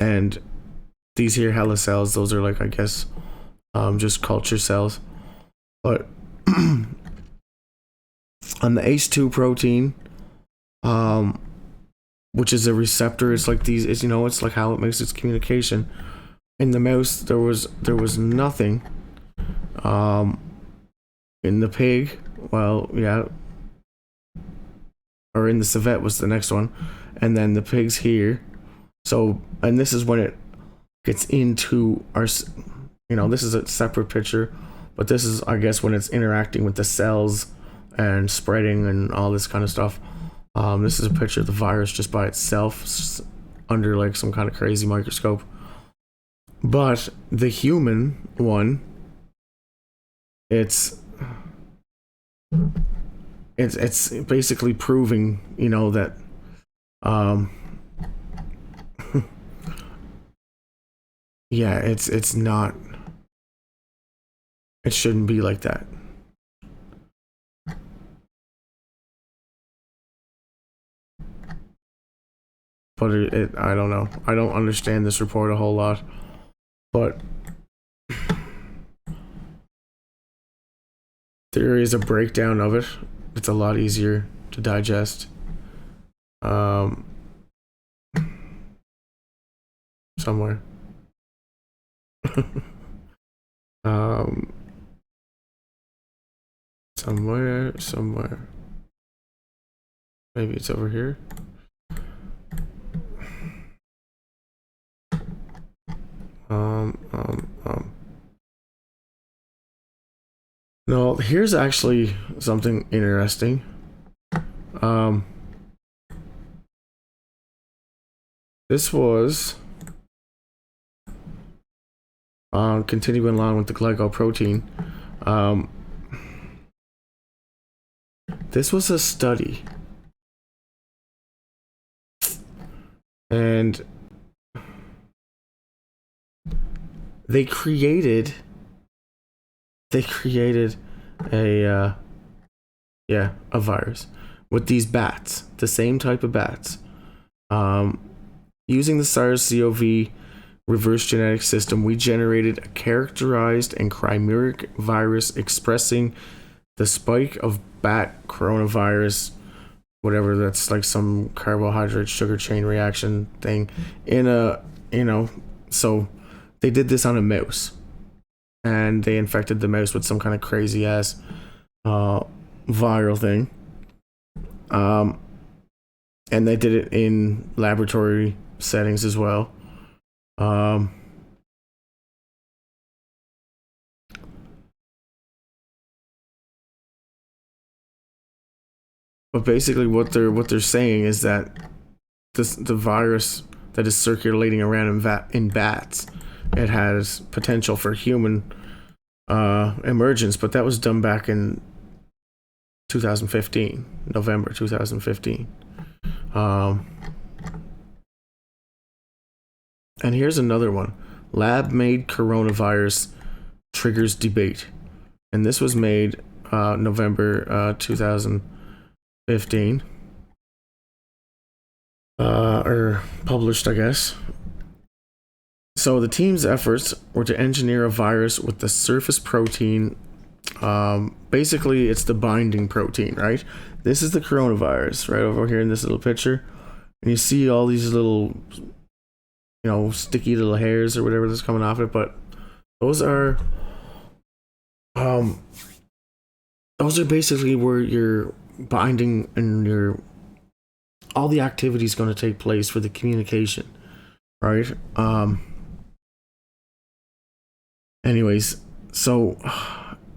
And these here HeLa cells, those are like, I guess, just culture cells. But on the ACE2 protein, which is a receptor, it's like these, it's, you know, it's like how it makes its communication. In the mouse, there was nothing. In the pig, well, yeah, or in the civet was the next one, and then the pigs here. So, and this is when it gets into our, you know, this is a separate picture, but this is, I guess, when it's interacting with the cells and spreading and all this kind of stuff. This is a picture of the virus just by itself under like some kind of crazy microscope. But the human one, it's basically proving, you know, that yeah, it's not, it shouldn't be like that. But I don't know. I don't understand this report a whole lot. But there is a breakdown of it. It's a lot easier to digest. Somewhere. Somewhere. Maybe it's over here. No, here's actually something interesting. This was continuing along with the glycoprotein. This was a study, and they created a virus with these bats, the same type of bats, using the SARS-CoV reverse genetic system. We generated a characterized and chimeric virus expressing the spike of bat coronavirus, whatever, that's like some carbohydrate sugar chain reaction thing in a, you know, so they did this on a mouse, and they infected the mouse with some kind of crazy ass viral thing. And they did it in laboratory settings as well. But basically what they're saying is that the virus that is circulating around in bats, it has potential for human emergence, but that was done back in 2015, November 2015. And here's another one. Lab-made coronavirus triggers debate. And this was made November 2015. Or published, I guess. So the team's efforts were to engineer a virus with the surface protein. Basically, it's the binding protein, right? This is the coronavirus, right over here in this little picture. And you see all these little, sticky little hairs or whatever that's coming off it. But those are basically where your binding and your all the activity is going to take place for the communication, right? Anyways, so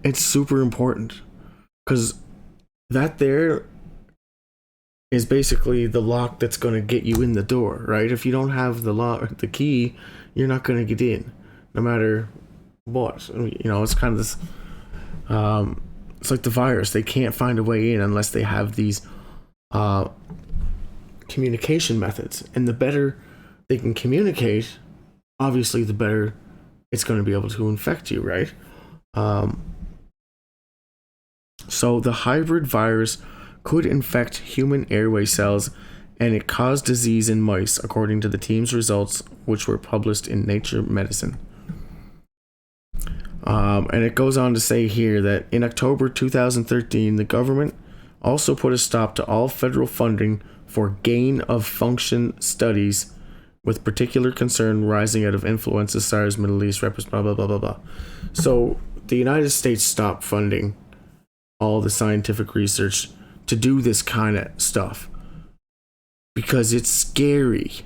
it's super important because that there is basically the lock that's going to get you in the door, right? If you don't have the lock, the key, you're not going to get in, no matter what. It's kind of this. It's like the virus; they can't find a way in unless they have these communication methods, and the better they can communicate, obviously, the better it's going to be able to infect you, right? So the hybrid virus could infect human airway cells, and it caused disease in mice, according to the team's results, which were published in Nature Medicine. And it goes on to say here that in October 2013, the government also put a stop to all federal funding for gain-of-function studies, with particular concern rising out of influenza, SARS, Middle East, blah, blah, blah, blah, blah. So the United States stopped funding all the scientific research to do this kind of stuff because it's scary.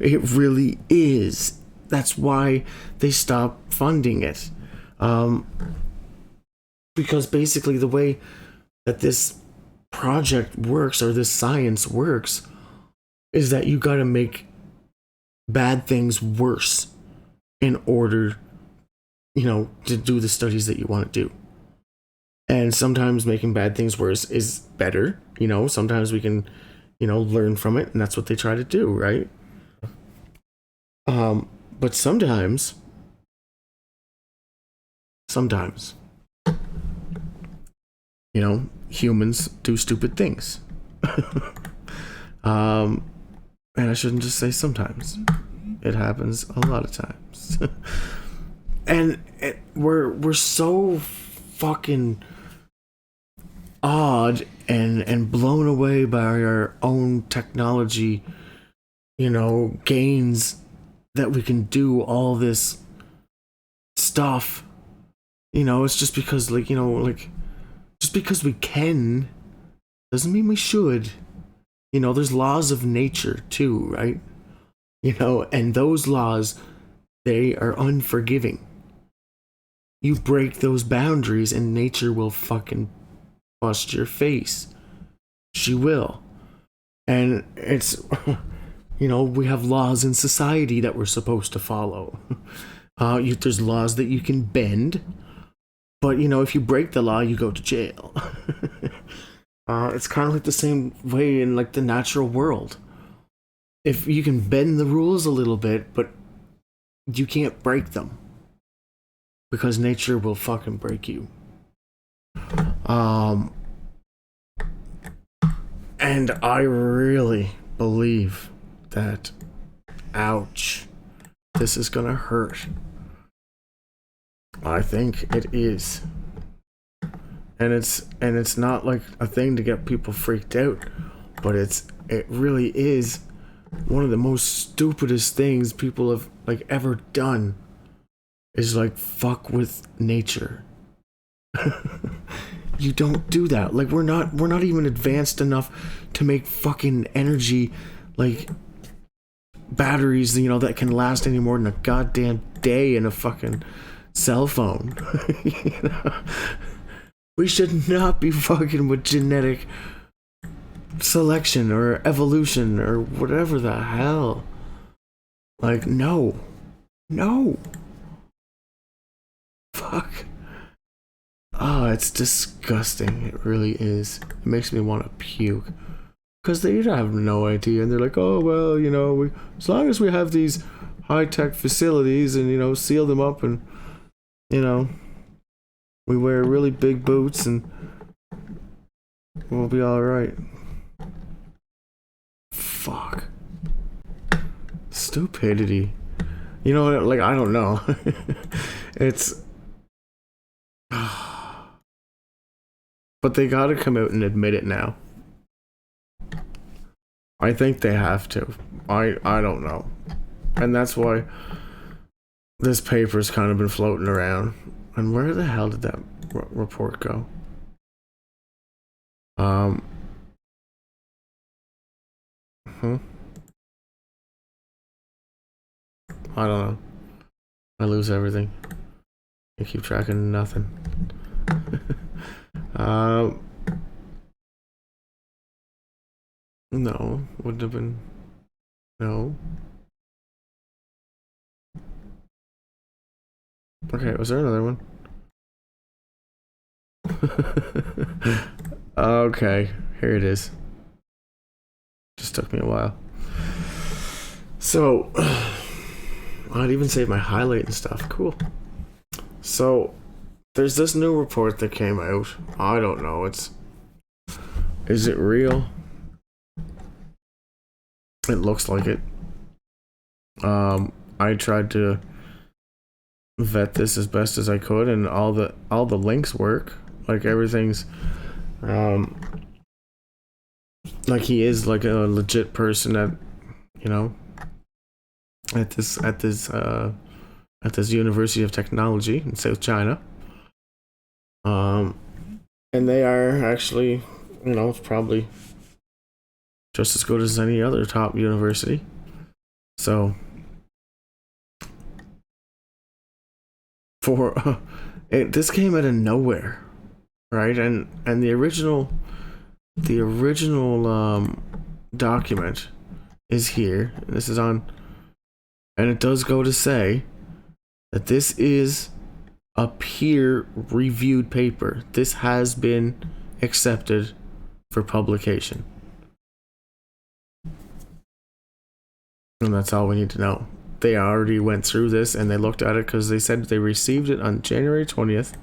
It really is. That's why they stopped funding it. Because basically the way that this project works, or this science works, is that you got to make bad things worse in order, to do the studies that you want to do. And sometimes making bad things worse is better. Sometimes we can, learn from it, and that's what they try to do, right? But sometimes, humans do stupid things. And I shouldn't just say sometimes. It happens a lot of times. And we're so fucking awed and blown away by our own technology, gains, that we can do all this stuff. It's just because, just because we can doesn't mean we should. There's laws of nature too, right? And those laws, they are unforgiving. You break those boundaries and nature will fucking bust your face. She will. And it's, we have laws in society that we're supposed to follow. There's laws that you can bend, but if you break the law, you go to jail. It's kind of like the same way in the natural world. If you can bend the rules a little bit, but you can't break them, because nature will fucking break you. And I really believe that, ouch, this is gonna hurt. I think it is. And it's not like a thing to get people freaked out, but it really is one of the most stupidest things people have ever done, is fuck with nature. You don't do that. We're not even advanced enough to make fucking energy batteries, that can last any more than a goddamn day in a fucking cell phone. We should not be fucking with genetic selection or evolution or whatever the hell. No. Fuck. Oh, it's disgusting. It really is. It makes me want to puke. because they have no idea, and they're like, oh well, as long as we have these high-tech facilities and seal them up and we wear really big boots and we'll be all right. Fuck. Stupidity. I don't know. It's but they gotta come out and admit it now. I think they have to. I don't know. And that's why this paper's kind of been floating around. And where the hell did that report go? I don't know. I lose everything. I keep track of nothing. No, wouldn't have been. No. Okay, was there another one? Okay, here it is. Just took me a while. So, I'd even save my highlight and stuff. Cool. So, there's this new report that came out. I don't know. Is it real? It looks like it. I tried to vet this as best as I could, and all the links work. Like everything's, like he is like a legit person at this University of Technology in South China. And they are actually, it's probably just as good as any other top university. So this came out of nowhere, right? And the original document is here. This is on, and it does go to say that this is a peer-reviewed paper. This has been accepted for publication. And that's all we need to know. They already went through this and they looked at it because they said they received it on January 20th.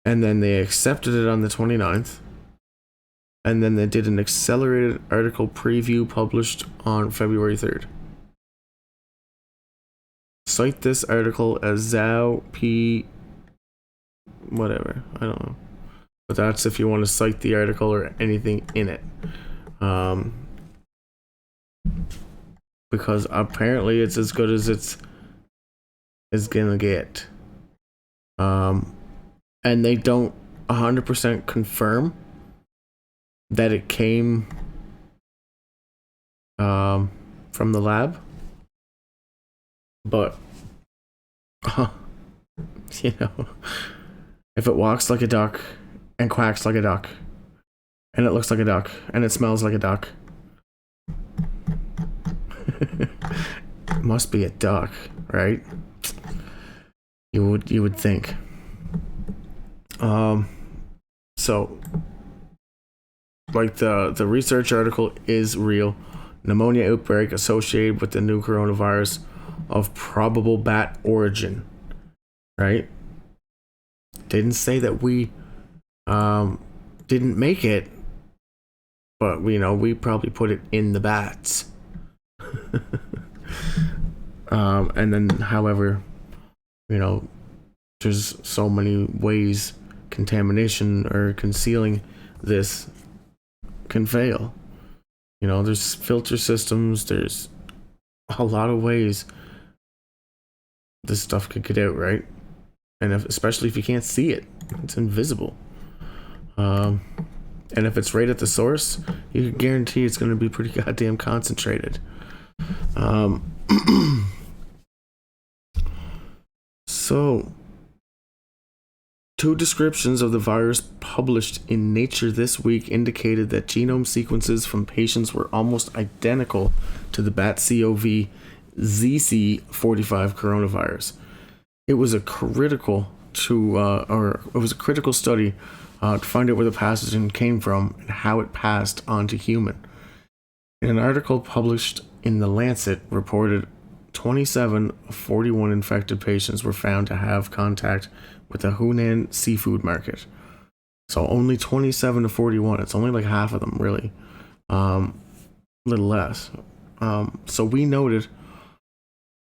And then they accepted it on the 29th. And then they did an accelerated article preview published on February 3rd. Cite this article as Zhao P. whatever. I don't know. But that's if you want to cite the article or anything in it. Because apparently it's as good as it's gonna get. And they don't 100% confirm that it came from the lab. But if it walks like a duck and quacks like a duck and it looks like a duck and it smells like a duck, it must be a duck, right? You would think. So like the research article is real. Pneumonia outbreak associated with the new coronavirus of probable bat origin, right? Didn't say that we didn't make it, but we probably put it in the bats. And then however, there's so many ways contamination or concealing this can fail. There's filter systems, there's a lot of ways this stuff could get out, right? And especially if you can't see it, it's invisible. And if it's right at the source, you can guarantee it's going to be pretty goddamn concentrated. So, two descriptions of the virus published in Nature this week indicated that genome sequences from patients were almost identical to the bat CoV ZC45 coronavirus. It was a critical or it was a critical study to find out where the pathogen came from and how it passed on to human. In an article published in The Lancet, reported 27 of 41 infected patients were found to have contact with the Hunan seafood market. So only 27 to 41. It's only like half of them, really. Little less. So we noted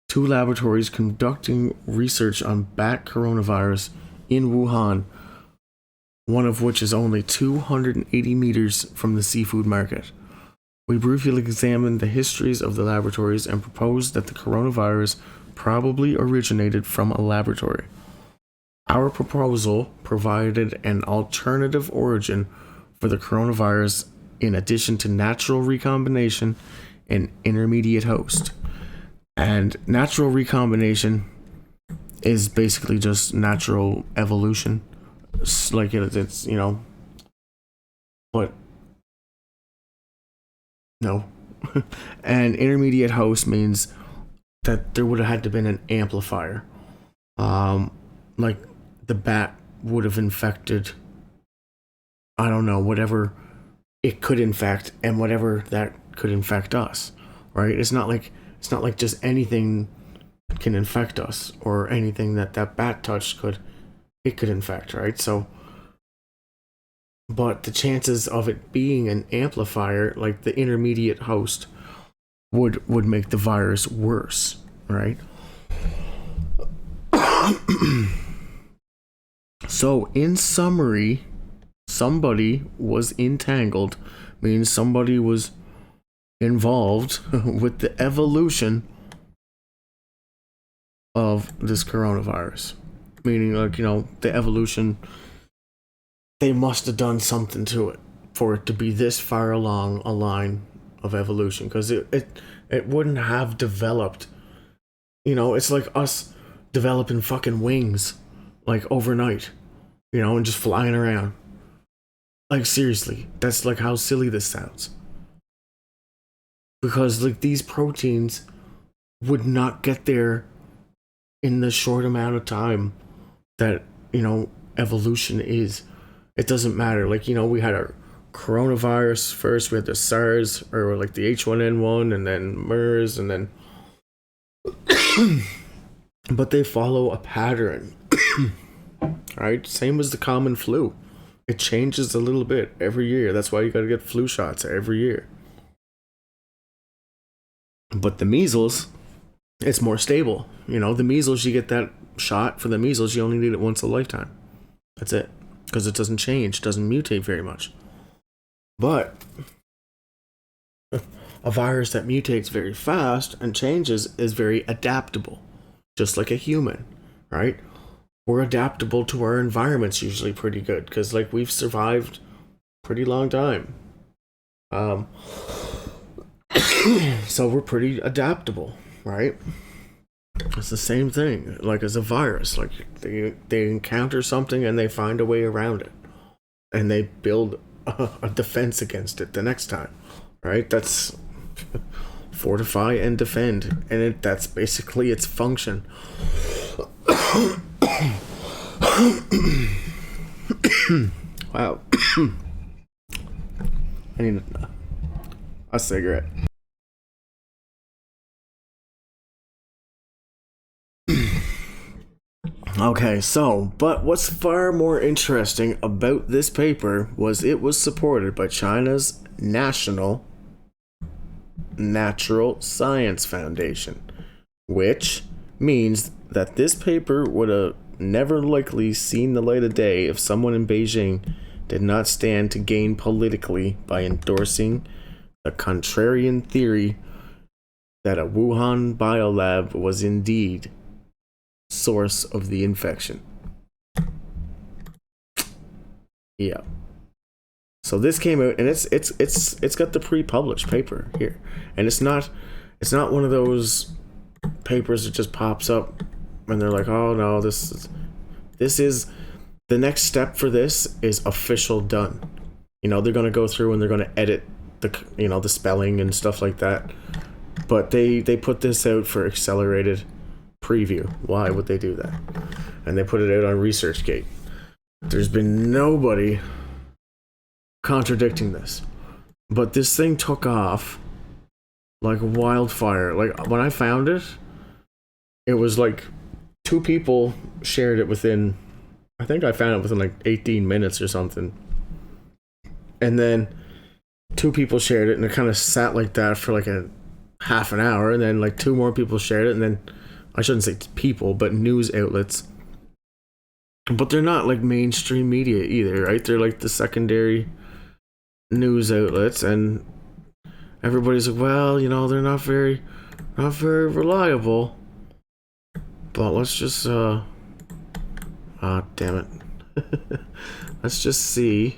2 laboratories conducting research on bat coronavirus in Wuhan, one of which is only 280 meters from the seafood market. We briefly examined the histories of the laboratories and proposed that the coronavirus probably originated from a laboratory. Our proposal provided an alternative origin for the coronavirus in addition to natural recombination and intermediate host. And natural recombination is basically just natural evolution. It's like it's but no. And intermediate host means that there would have had to been an amplifier. Like the bat would have infected, I don't know, whatever it could infect and whatever that could infect us, right? It's not like just anything can infect us, or anything that bat touched could infect, right? So, but the chances of it being an amplifier, like the intermediate host, would make the virus worse, right? So, in summary, somebody was entangled, means somebody was involved with the evolution of this coronavirus. Meaning, like, the evolution, they must have done something to it for it to be this far along a line of evolution, because it wouldn't have developed. It's like us developing fucking wings, like, overnight, and just flying around. Like, seriously, that's like how silly this sounds. Because, like, these proteins would not get there in the short amount of time that, evolution is. It doesn't matter. Like, we had our coronavirus first, we had the SARS, or like the H1N1, and then MERS, and then but they follow a pattern. Right? Same as the common flu. It changes a little bit every year. That's why you gotta get flu shots every year. But the measles, it's more stable. The measles, you get that shot for the measles, you only need it once a lifetime. That's it. Because it doesn't change, doesn't mutate very much. But a virus that mutates very fast and changes is very adaptable. Just like a human, right? We're adaptable to our environments usually pretty good, because, like, we've survived pretty long time. So we're pretty adaptable, right? It's the same thing, like, as a virus. Like, they encounter something and they find a way around it, and they build a defense against it the next time, right? That's fortify and defend, and that's basically its function. Wow. I need a cigarette. Okay, so, but what's far more interesting about this paper was it was supported by China's National Natural Science Foundation, which means that this paper would have never likely seen the light of day if someone in Beijing did not stand to gain politically by endorsing the contrarian theory that a Wuhan biolab was indeed source of the infection. Yeah. So this came out, and it's got the pre-published paper here, and it's not one of those papers that just pops up and they're like, oh no, this is the next step for this is official done. They're gonna go through and they're gonna edit the spelling and stuff like that, but they put this out for accelerated preview. Why would they do that? and they put it out on ResearchGate. There's been nobody contradicting this, but this thing took off like wildfire. Like when I found it, it was like 2 people shared it within, I think I found it within like 18 minutes or something, and then 2 people shared it, and it kind of sat like that for like a half an hour, and then like 2 more people shared it, and then I shouldn't say people, but news outlets, but they're not like mainstream media either, right? They're like the secondary news outlets, and everybody's like, well, you know, they're not very reliable, but let's just damn it. Let's just see.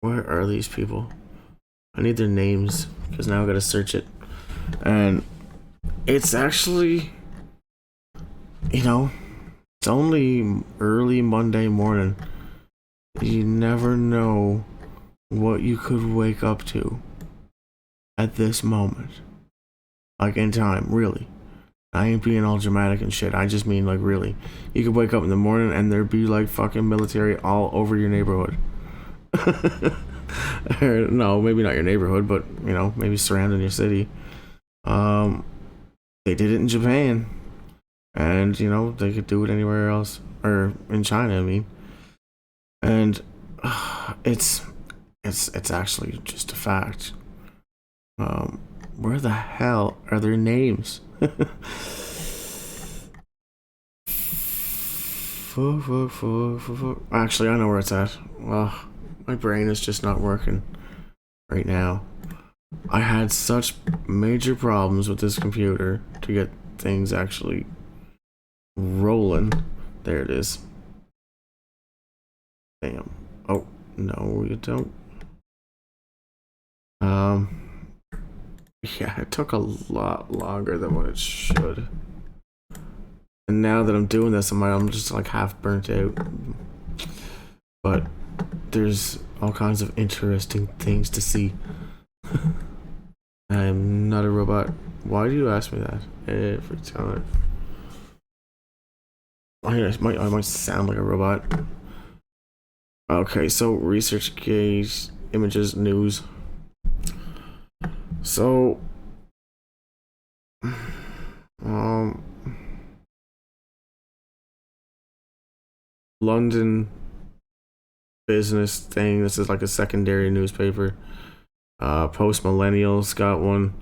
Where are these people? I need their names, because now I gotta search it. And it's actually, you know, it's only early Monday morning. You never know what you could wake up to at this moment. Like in time, really. I ain't being all dramatic and shit. I just mean like really. You could wake up in the morning and there'd be like fucking military all over your neighborhood. Or, no, maybe not your neighborhood, but you know, maybe surrounding your city. They did it in Japan, and you know they could do it anywhere else, or in China, I mean. And it's actually just a fact. Where the hell are their names? Actually, I know where it's at. Well, my brain is just not working right now. I had such major problems with this computer to get things actually rolling. There it is. Damn. Oh, no, you don't. Yeah, it took a lot longer than what it should. And now that I'm doing this, I'm just like half burnt out. But there's all kinds of interesting things to see. I'm not a robot. Why do you ask me that every time? I might sound like a robot. Okay, so ResearchGate, images, news. So, London business thing. This is like a secondary newspaper. Post Millennials got one.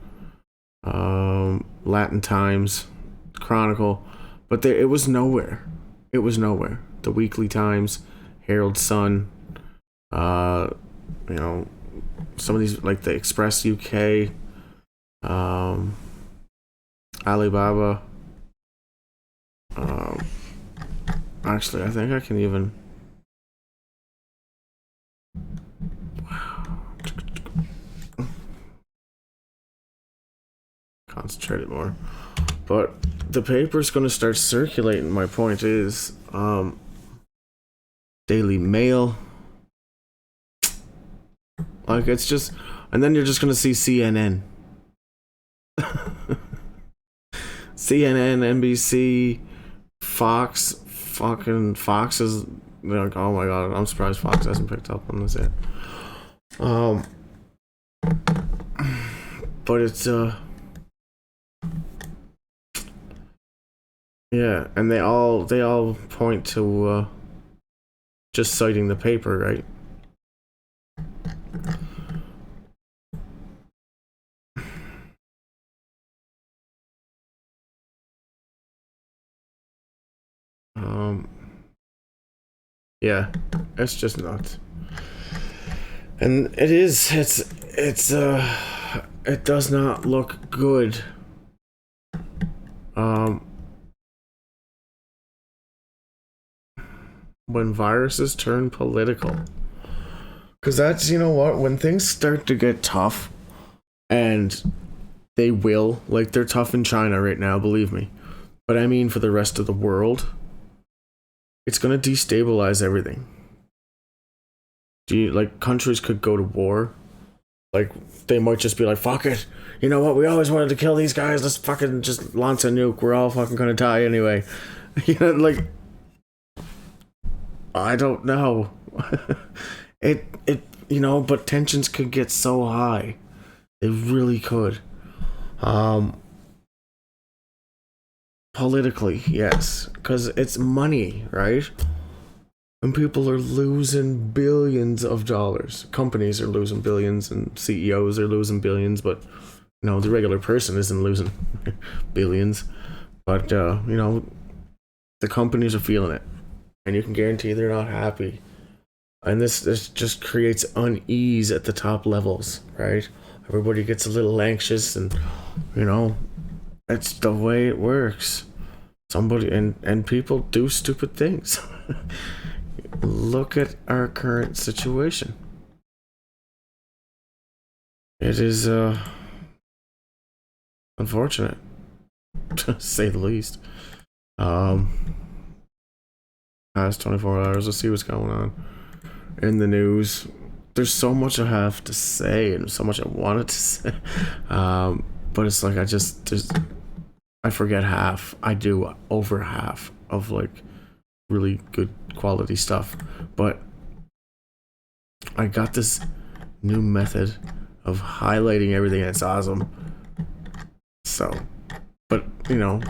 Latin Times, Chronicle, but it was nowhere. It was nowhere. The Weekly Times, Herald Sun, you know, some of these like the Express UK, Alibaba. Actually, I think I can even. Concentrate it more. But the paper's going to start circulating. My point is, Daily Mail. Like, it's just, and then you're just going to see CNN. CNN, NBC, Fox, fucking Fox is, they're like, oh my god, I'm surprised Fox hasn't picked up on this yet. But it's, yeah, and they all point to, just citing the paper, right? Yeah, it's just nuts. And it does not look good. When viruses turn political. Because that's, you know what, when things start to get tough, and they will, like they're tough in China right now, believe me. But I mean for the rest of the world, it's going to destabilize everything. Like countries could go to war, Like, they might just be like, fuck it. You know what? We always wanted to kill these guys. Let's fucking just launch a nuke. We're all fucking gonna die anyway. You know, like, I don't know. it, you know, but tensions could get so high. They really could. Politically, yes. Because it's money, right? And people are losing billions of dollars. Companies are losing billions and CEOs are losing billions, but you know, the regular person isn't losing billions. But you know, the companies are feeling it. And you can guarantee they're not happy. And this just creates unease at the top levels, right? Everybody gets a little anxious, and you know, it's the way it works. Somebody and people do stupid things. Look at our current situation. It is unfortunate, to say the least. Past 24 hours, let's see what's going on in the news. There's so much I have to say and so much I wanted to say, but it's like I forget half. I do over half of like really good quality stuff, but I got this new method of highlighting everything and it's awesome. So, but you know,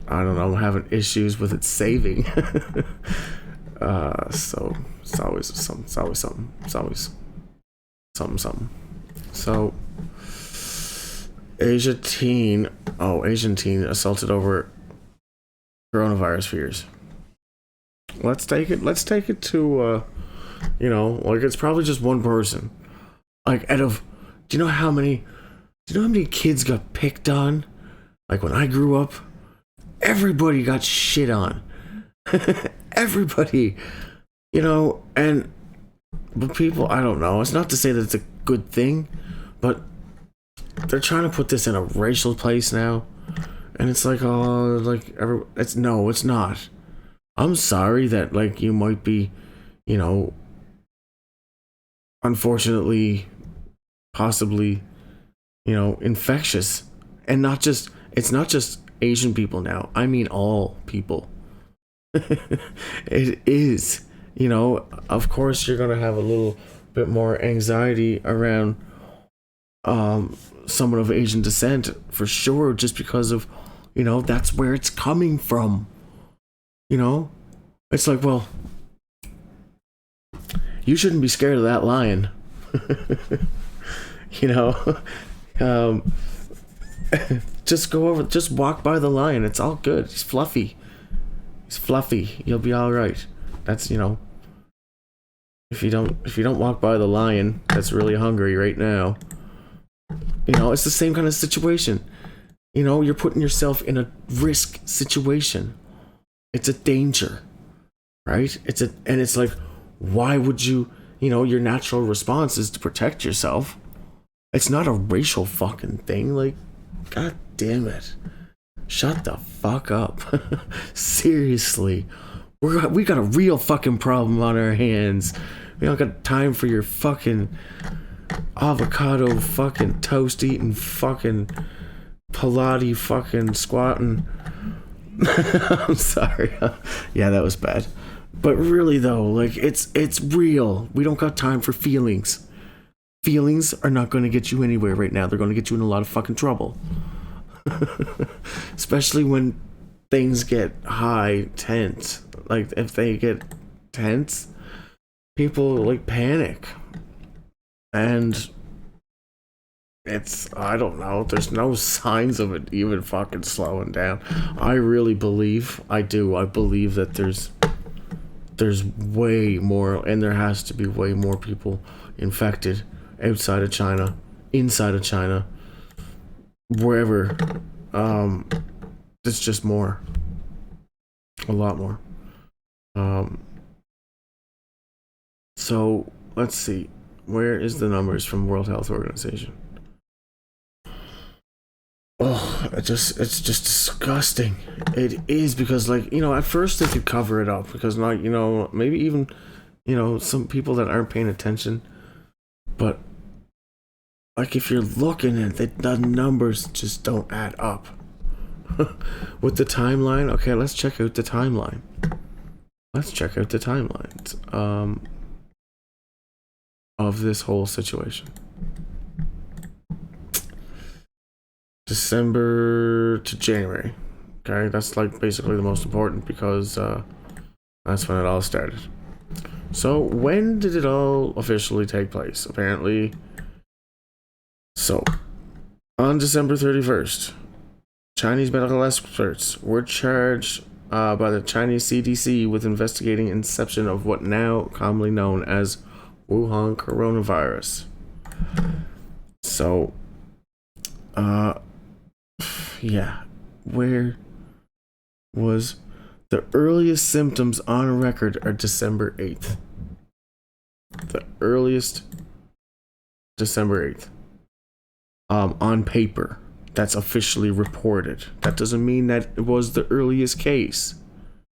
I don't know, I'm having issues with it saving. So it's always something. So Asian teen assaulted over coronavirus fears. Let's take it to you know, like, it's probably just one person. Like, do you know how many kids got picked on? Like, when I grew up, everybody got shit on. Everybody, you know, but people, I don't know, it's not to say that it's a good thing, but they're trying to put this in a racial place now, and it's like, oh, like, it's not. I'm sorry that, like, you might be, you know, unfortunately, possibly, you know, infectious, and it's not just Asian people now. I mean all people. It is, you know, of course you're gonna have a little bit more anxiety around someone of Asian descent, for sure, just because of, you know, that's where it's coming from. You know, it's like, well, you shouldn't be scared of that lion. You know, just walk by the lion. It's all good. He's fluffy. You'll be all right. That's, you know, if you don't walk by the lion that's really hungry right now, you know, it's the same kind of situation. You know, you're putting yourself in a risk situation. It's a danger, right? And it's like, why would you, you know, your natural response is to protect yourself. It's not a racial fucking thing. Like, god damn it. Shut the fuck up. Seriously. We got a real fucking problem on our hands. We don't got time for your fucking avocado fucking toast eating fucking Pilates fucking squatting. I'm sorry. Yeah, that was bad. But really though, like, it's real. We don't got time for feelings. Feelings are not going to get you anywhere right now. They're going to get you in a lot of fucking trouble. Especially when things get tense. Like, if they get tense, people like panic. And it's, I don't know, there's no signs of it even fucking slowing down. I believe that there's way more, and there has to be way more people infected outside of China, inside of China, wherever. It's just more, a lot more. So let's see, where is the numbers from World Health Organization? Oh, it's just disgusting. It is, because, like, you know, at first they could cover it up because, not, you know, maybe even, you know, some people that aren't paying attention, but like if you're looking at it, the numbers just don't add up. With the timeline, okay, let's check out the timeline. Let's check out the timelines of this whole situation. December to January. Okay, that's like basically the most important because that's when it all started. So when did it all officially take place? Apparently, so on December 31st, Chinese medical experts were charged by the Chinese CDC with investigating inception of what now commonly known as Wuhan coronavirus. So, yeah, where was the earliest symptoms on record are December 8th. The earliest December 8th. On paper. That's officially reported. That doesn't mean that it was the earliest case.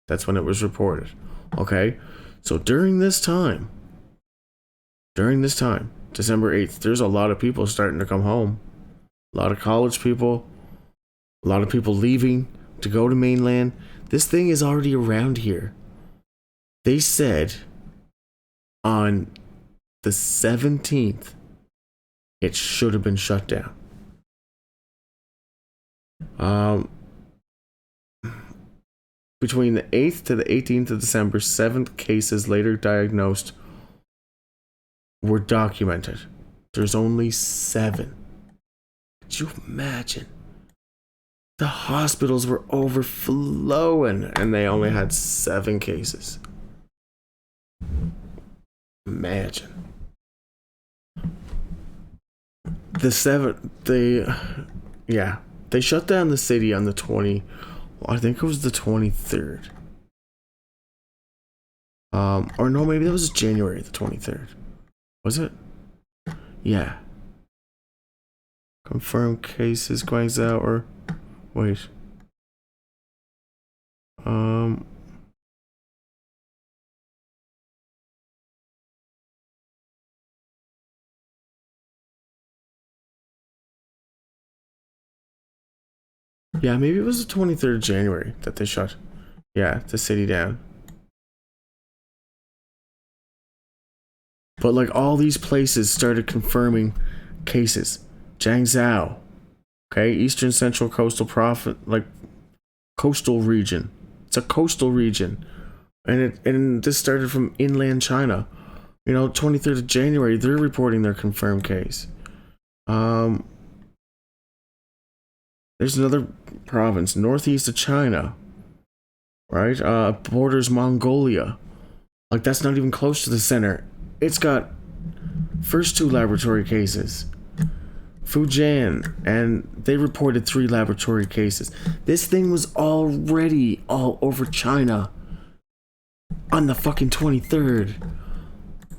That's when it was reported. Okay? So during this time, December 8th, there's a lot of people starting to come home. A lot of college people, a lot of people leaving to go to mainland. This thing is already around here. They said on the 17th, it should have been shut down. Between the 8th to the 18th of December, 7 cases later diagnosed were documented. There's only 7. Could you imagine? The hospitals were overflowing and they only had 7 cases. Imagine. They shut down the city on the I think it was the 23rd. Or no, maybe that was January the 23rd. Was it? Yeah. Confirmed cases, Guangzhou, or wait. Yeah, maybe it was the 23rd of January that they shut, the city down. But like all these places started confirming cases. Jiangzhou, okay, Eastern Central Coastal coastal region. It's a coastal region, and this started from inland China. 23rd of January, they're reporting their confirmed case. There's another province, northeast of China, right? Borders Mongolia. Like, that's not even close to the center. It's got first 2 laboratory cases. Fujian, and they reported 3 laboratory cases. This thing was already all over China on the fucking 23rd.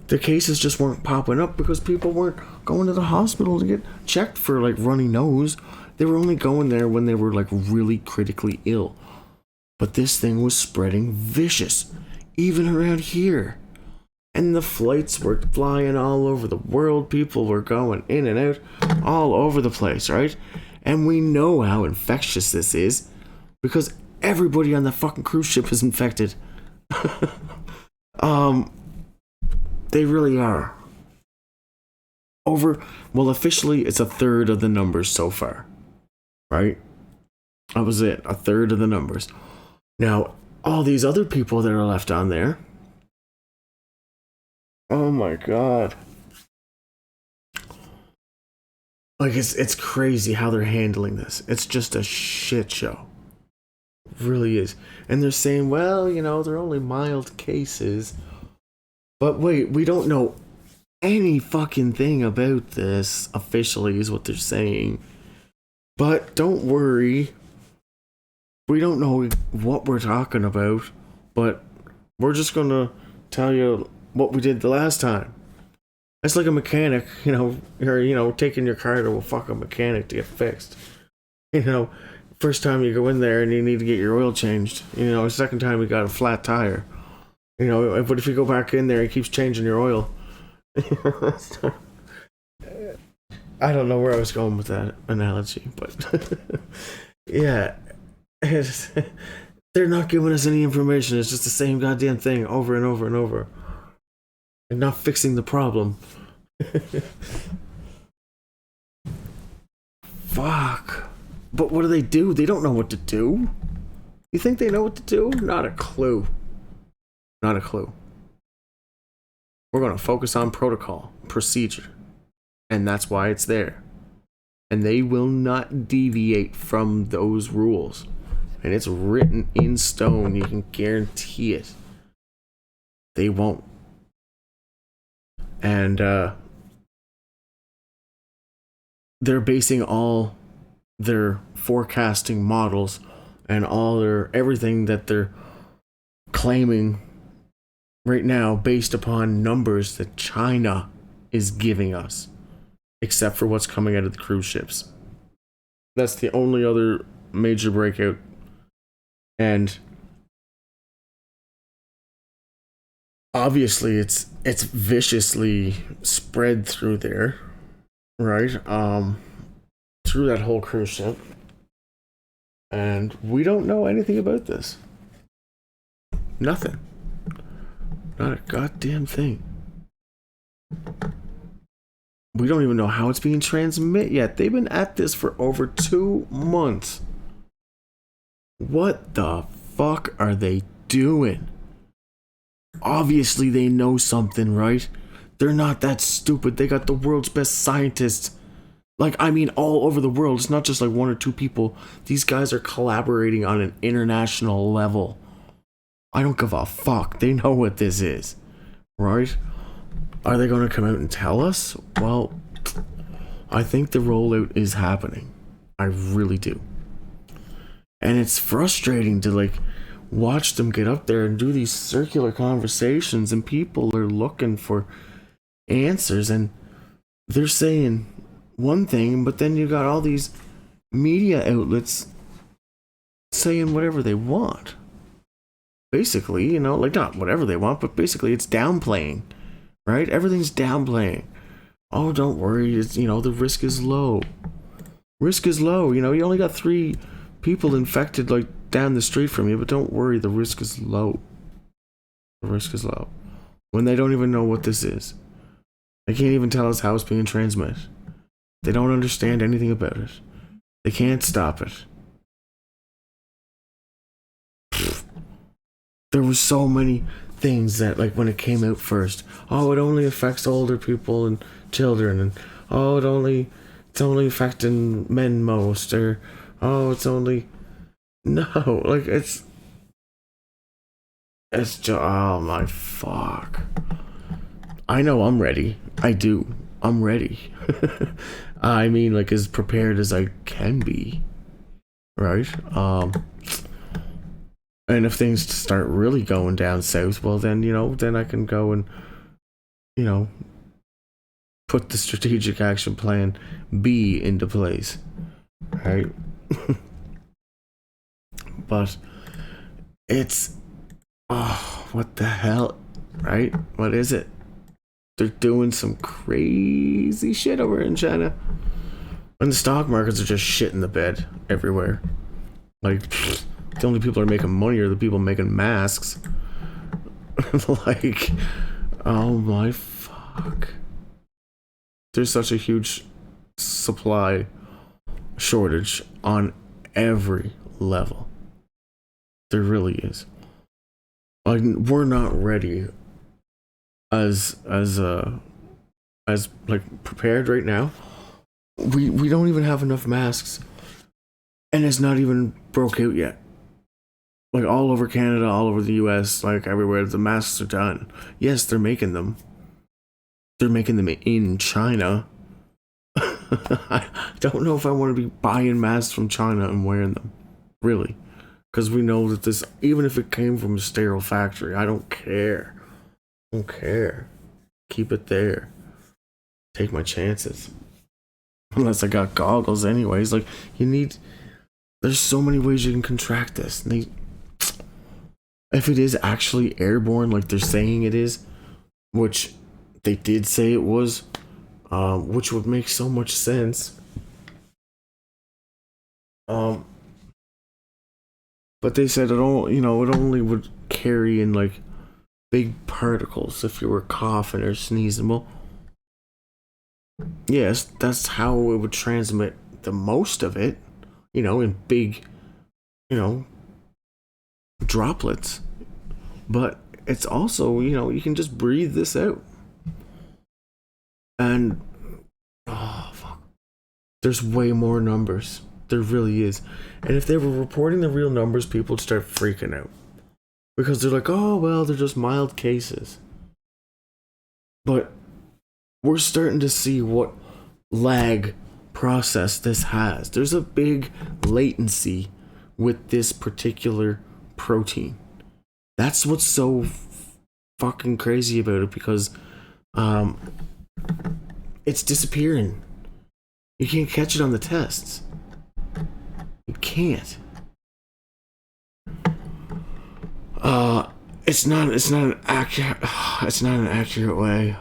The cases just weren't popping up because people weren't going to the hospital to get checked for, like, runny nose. They were only going there when they were, like, really critically ill. But this thing was spreading vicious, even around here. And the flights were flying all over the world. People were going in and out all over the place, right? And we know how infectious this is because everybody on the fucking cruise ship is infected. They really are. Officially, it's 1/3 of the numbers so far. Right? That was it. 1/3 of the numbers. Now, all these other people that are left on there. Oh my god. Like, it's crazy how they're handling this. It's just a shit show. It really is. And they're saying, well, they're only mild cases. But wait, we don't know any fucking thing about this officially, is what they're saying. But don't worry. We don't know what we're talking about, but we're just gonna tell you what we did the last time. It's like a mechanic, you're taking your car to a fucking mechanic to get fixed. First time you go in there and you need to get your oil changed. Second time you got a flat tire. But if you go back in there, he keeps changing your oil. I don't know where I was going with that analogy, but yeah, they're not giving us any information. It's just the same goddamn thing over and over and over, and not fixing the problem. Fuck. But what do? They don't know what to do. You think they know what to do? Not a clue. Not a clue. We're going to focus on protocol, procedure, and that's why it's there. And they will not deviate from those rules. And it's written in stone. You can guarantee it. They won't. And they're basing all their forecasting models and all their everything that they're claiming right now based upon numbers that China is giving us, except for what's coming out of the cruise ships. That's the only other major breakout. And obviously it's viciously spread through there, right? Through that whole cruise ship. And we don't know anything about this. Nothing. Not a goddamn thing. We don't even know how it's being transmitted yet. They've been at this for over 2 months. What the fuck are they doing? Obviously they know something, right? They're not that stupid. They got the world's best scientists. Like, I mean, all over the world. It's not just like 1 or 2 people. These guys are collaborating on an international level. I don't give a fuck. They know what this is, right? Are they going to come out and tell us? Well, I think the rollout is happening. I really do. And it's frustrating to, like, watch them get up there and do these circular conversations, and people are looking for answers, and they're saying one thing, but then you got all these media outlets saying whatever they want. Basically, you know, like, not whatever they want, but basically it's downplaying, right? Everything's downplaying. Oh, don't worry, it's, you know, the risk is low. Risk is low, you know, you only got 3 people infected, like, down the street from you, but don't worry, the risk is low. The risk is low. When they don't even know what this is. They can't even tell us how it's being transmitted. They don't understand anything about it. They can't stop it. There were so many things that, like, when it came out first, oh, it only affects older people and children, and oh, it's only affecting men most, or oh, it's only, no, like, it's just, oh my fuck. I know I'm ready. I do. I'm ready. I mean, like, as prepared as I can be, right? And if things start really going down south, well, then, you know, then I can go and, you know, put the strategic action plan B into place, right? But it's, oh, what the hell, right? What is it? They're doing some crazy shit over in China. And the stock markets are just shit in the bed everywhere. Like, the only people who are making money are the people making masks. Like, oh my fuck. There's such a huge supply shortage on every level. There really is. Like, we're not ready as like prepared right now. We don't even have enough masks, and it's not even broke out yet. Like, all over Canada, all over the US, like everywhere, the masks are done. Yes, they're making them. They're making them in China. I don't know if I want to be buying masks from China and wearing them, really, because we know that this, even if it came from a sterile factory, I don't care. I don't care. Keep it there. Take my chances. Unless I got goggles anyways. Like, there's so many ways you can contract this. If it is actually airborne, like they're saying it is, which they did say it was, which would make so much sense. But they said it only would carry in like big particles if you were coughing or sneezing. Well, yes, that's how it would transmit the most of it, in big, droplets. But it's also, you can just breathe this out. And, oh, fuck. There's way more numbers. There really is. And if they were reporting the real numbers, people would start freaking out. Because they're like, oh, well, they're just mild cases. But we're starting to see what lag process this has. There's a big latency with this particular protein. That's what's so fucking crazy about it, because it's disappearing. You can't catch it on the tests. You can't. It's not an accurate way.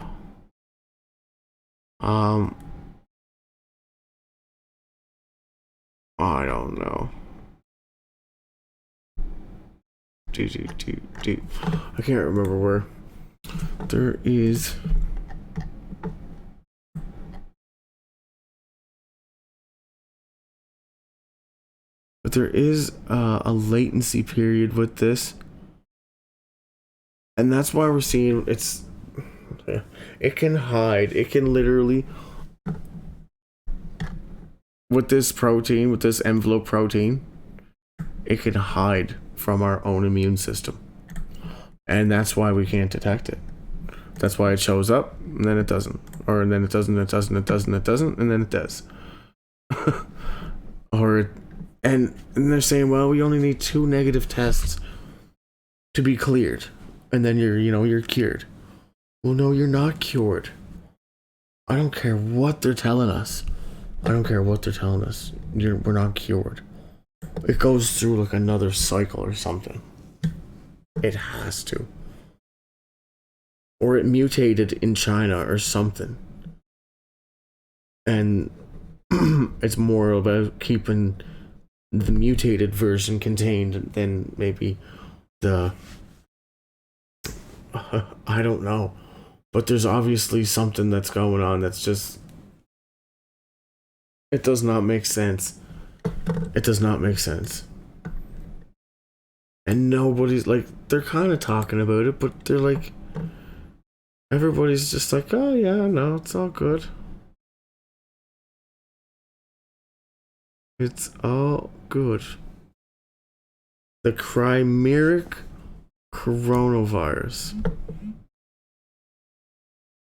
I don't know. I can't remember where. There is. But there is a latency period with this. And that's why we're seeing it can hide. It can literally, with this protein, with this envelope protein, it can hide from our own immune system. And that's why we can't detect it. That's why it shows up and then it doesn't. Or and then it doesn't, it doesn't, it doesn't, it doesn't, and then it does. And they're saying, well, we only need 2 negative tests to be cleared. And then you're cured. Well, no, you're not cured. I don't care what they're telling us. We're not cured. It goes through like another cycle or something. It has to. Or it mutated in China or something. And it's more about keeping the mutated version contained than maybe the... I don't know. But there's obviously something that's going on that's just... It does not make sense. It does not make sense. And nobody's like... They're kind of talking about it, but they're like... Everybody's just like, oh yeah, no, it's all good. It's all good. The chimeric coronavirus.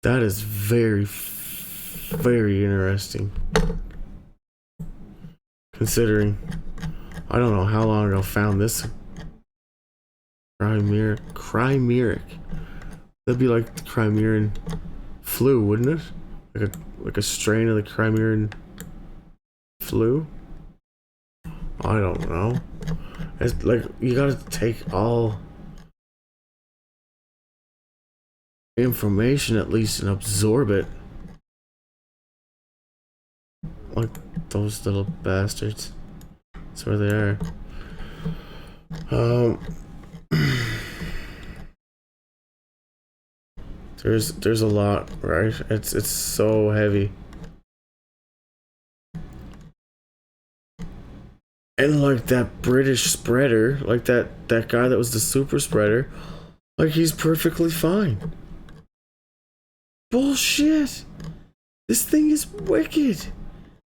That is very, very interesting. Considering, I don't know how long ago I found this. Chimeric. That'd be like the Crimean flu, wouldn't it? Like a strain of the Crimean flu? I don't know. It's like you gotta take all information at least and absorb it. Like those little bastards. That's where they are. There's a lot, right? It's so heavy. And like that British spreader, like that guy that was the super spreader, like he's perfectly fine. Bullshit. This thing is wicked.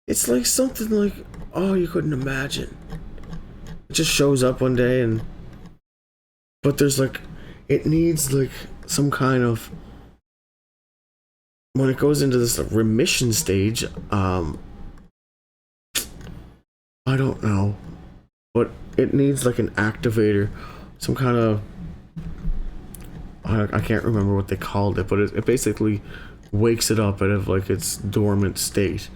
It's like something like, oh, you couldn't imagine. It just shows up one day but there's like, it needs like some kind of, when it goes into this remission stage, I don't know, but it needs like an activator, some kind of, I can't remember what they called it, but it basically wakes it up out of like its dormant state.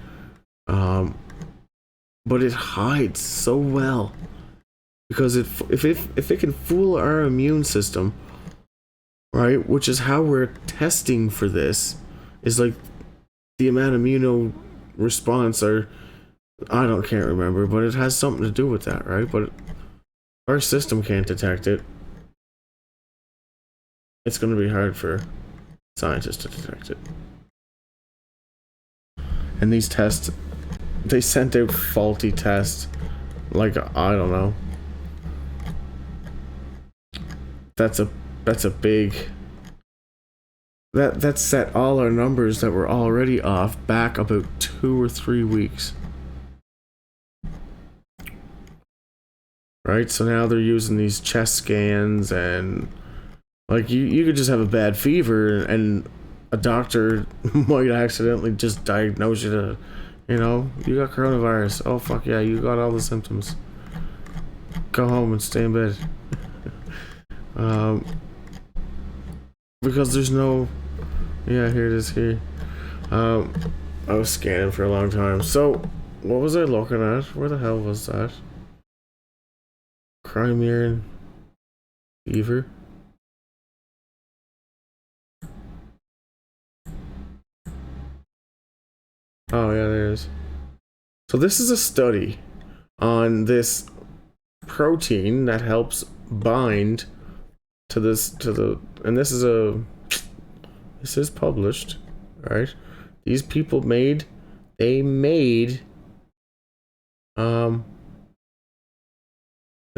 But it hides so well, because if it can fool our immune system, right, which is how we're testing for this, is like the amount of immuno response, or can't remember, but it has something to do with that, right? But our system can't detect it. It's going to be hard for scientists to detect it. And these tests, they sent out faulty tests. Like, I don't know. That's a big... That set all our numbers that were already off back about 2 or 3 weeks. Right? So now they're using these chest scans, and like you could just have a bad fever and a doctor might accidentally just diagnose you to, you got coronavirus. Oh fuck yeah, you got all the symptoms. Go home and stay in bed. Because there's no... Yeah, here it is here. I was scanning for a long time. So, what was I looking at? Where the hell was that? Crimean fever? Oh yeah, there it is. So this is a study on this protein that helps bind to this, and this is published, right? These people made this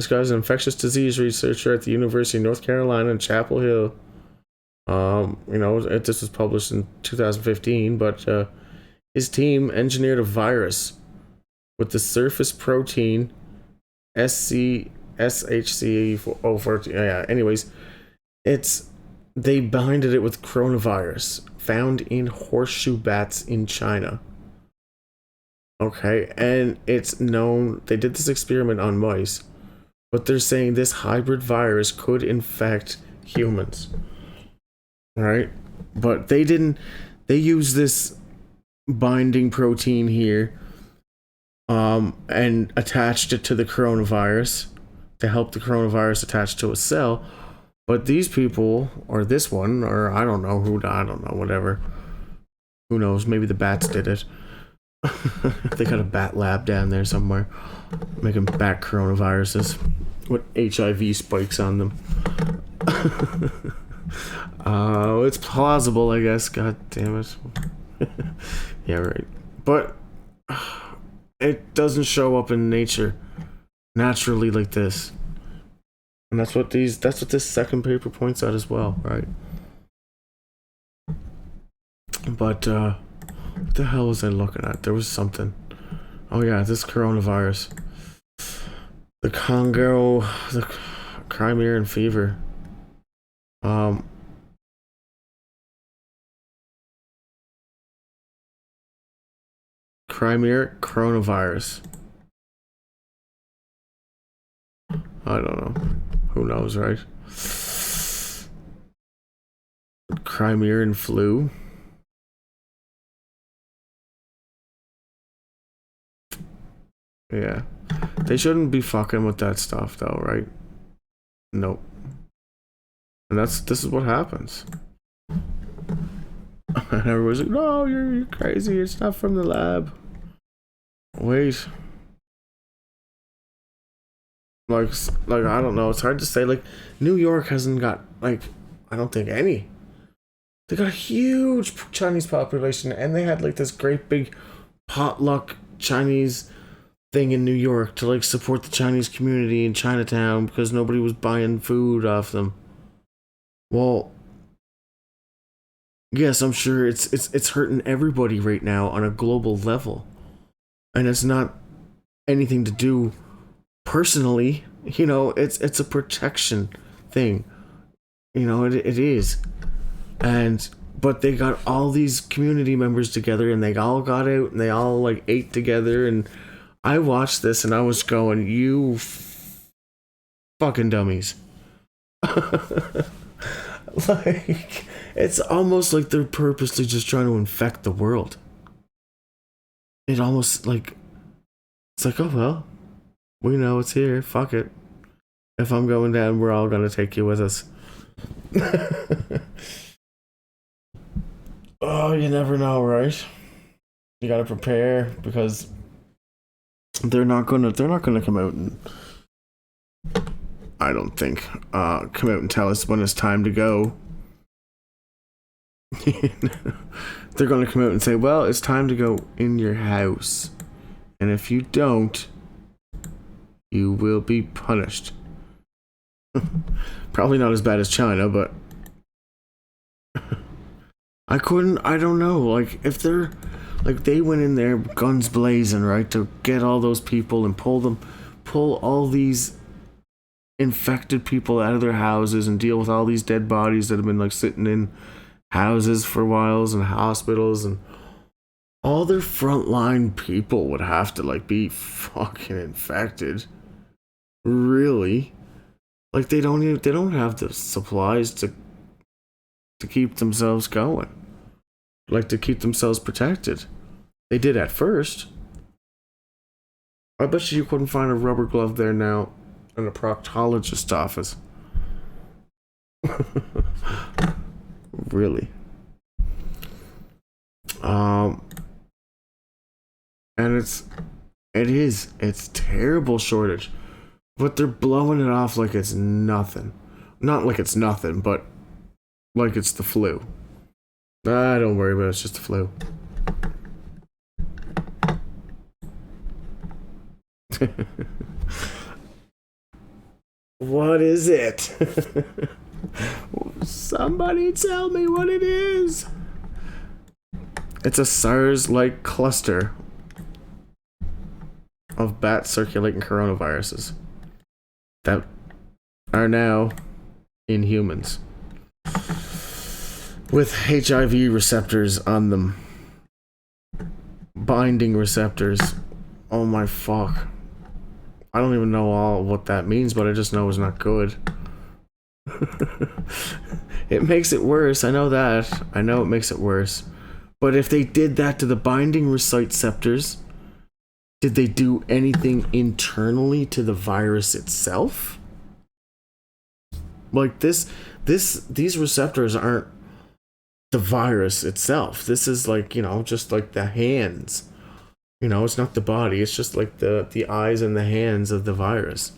guy's an infectious disease researcher at the University of North Carolina in Chapel Hill. This was published in 2015, but his team engineered a virus with the surface protein SHC014. Yeah, anyways, they binded it with coronavirus found in horseshoe bats in China. Okay, and it's known, they did this experiment on mice, but they're saying this hybrid virus could infect humans. Right? But they used this binding protein here and attached it to the coronavirus to help the coronavirus attach to a cell. But these people, or this one, or I don't know, whatever. Who knows? Maybe the bats did it. They got a bat lab down there somewhere making bat coronaviruses with HIV spikes on them. It's plausible, I guess. God damn it. Yeah, right. But it doesn't show up in nature naturally like this. And that's what this second paper points out as well, right? But what the hell was I looking at? There was something. Oh yeah, this coronavirus. The Crimean fever. Crimean coronavirus. I don't know. Who knows, right? Crimean flu. Yeah. They shouldn't be fucking with that stuff though, right? Nope. And this is what happens. And everyone's like, no, you're crazy, it's not from the lab. Wait. Like I don't know, it's hard to say. Like, New York hasn't got, like, I don't think any. They got a huge Chinese population, and they had like this great big potluck Chinese thing in New York to like support the Chinese community in Chinatown because nobody was buying food off them. Well, yes, I'm sure it's hurting everybody right now on a global level. And it's not anything to do personally, it's a protection thing. It is. But they got all these community members together and they all got out and they all like ate together, and I watched this and I was going, you fucking dummies. Like, it's almost like they're purposely just trying to infect the world. It almost like, it's like, oh well, we know it's here, fuck it. If I'm going down, we're all gonna take you with us. Oh, you never know, right? You gotta prepare because they're not gonna come out and, I don't think, come out and tell us when it's time to go. They're gonna come out and say, well, it's time to go in your house, and if you don't, you will be punished. Probably not as bad as China, but I don't know, like, if they're, like, they went in there guns blazing, right, to get all those people and pull all these infected people out of their houses and deal with all these dead bodies that have been, like, sitting in houses for whiles and hospitals, and all their frontline people would have to, like, be fucking infected. Really? Like, they don't have the supplies to keep themselves going. Like, to keep themselves protected. They did at first. I bet you couldn't find a rubber glove there now in a proctologist office. Really. And it's terrible shortage, but they're blowing it off like it's nothing. Not like it's nothing, but like it's the flu. Don't worry about it, it's just the flu. What is it? Somebody tell me what it is. It's a SARS-like cluster of bats circulating coronaviruses that are now in humans with HIV receptors on them. Binding receptors. Oh my fuck. I don't even know all what that means, but I just know it's not good. It makes it worse. I know that. I know it makes it worse. But if they did that to the binding receptors, did they do anything internally to the virus itself? Like these receptors aren't the virus itself. This is like, just like the hands. It's not the body. It's just like the eyes and the hands of the virus.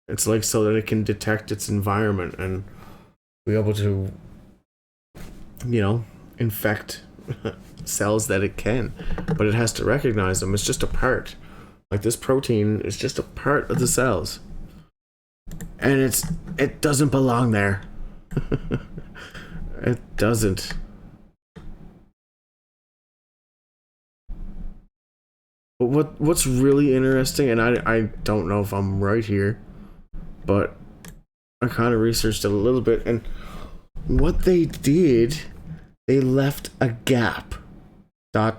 It's like so that it can detect its environment and be able to, infect cells that it can. But it has to recognize them. It's just a part. Like this protein is just a part of the cells. And it doesn't belong there. It doesn't. But what's really interesting, and I don't know if I'm right here, but I kind of researched it a little bit, and what they did, they left a gap. ... I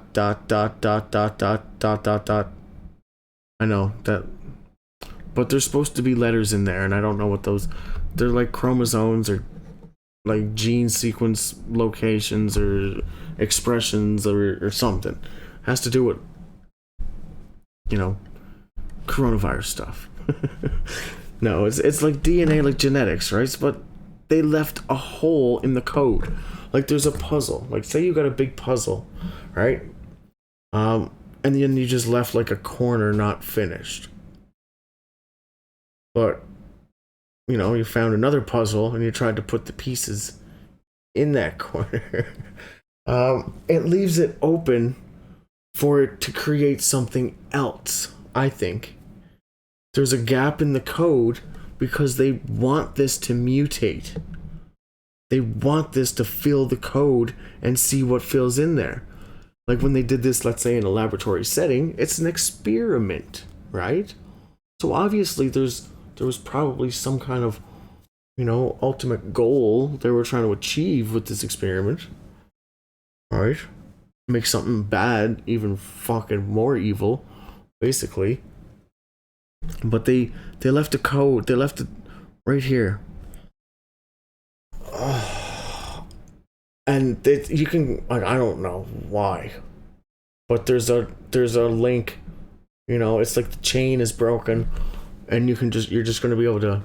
know that, but there's supposed to be letters in there, and I don't know what those. They're like chromosomes or like gene sequence locations or expressions or something. Has to do with coronavirus stuff. No, it's like DNA, like genetics, right? But they left a hole in the code. Like there's a puzzle. Like say you got a big puzzle, right? And then you just left like a corner not finished. But you found another puzzle and you tried to put the pieces in that corner. It leaves it open for it to create something else, I think. There's a gap in the code because they want this to mutate. They want this to fill the code and see what fills in there. Like when they did this, let's say in a laboratory setting, it's an experiment, right? So obviously there was probably some kind of, ultimate goal they were trying to achieve with this experiment. Right? Make something bad even fucking more evil, basically. But they left a code. They left it right here. And you can, like, I don't know why, but there's a link. It's like the chain is broken, and you're just going to be able to.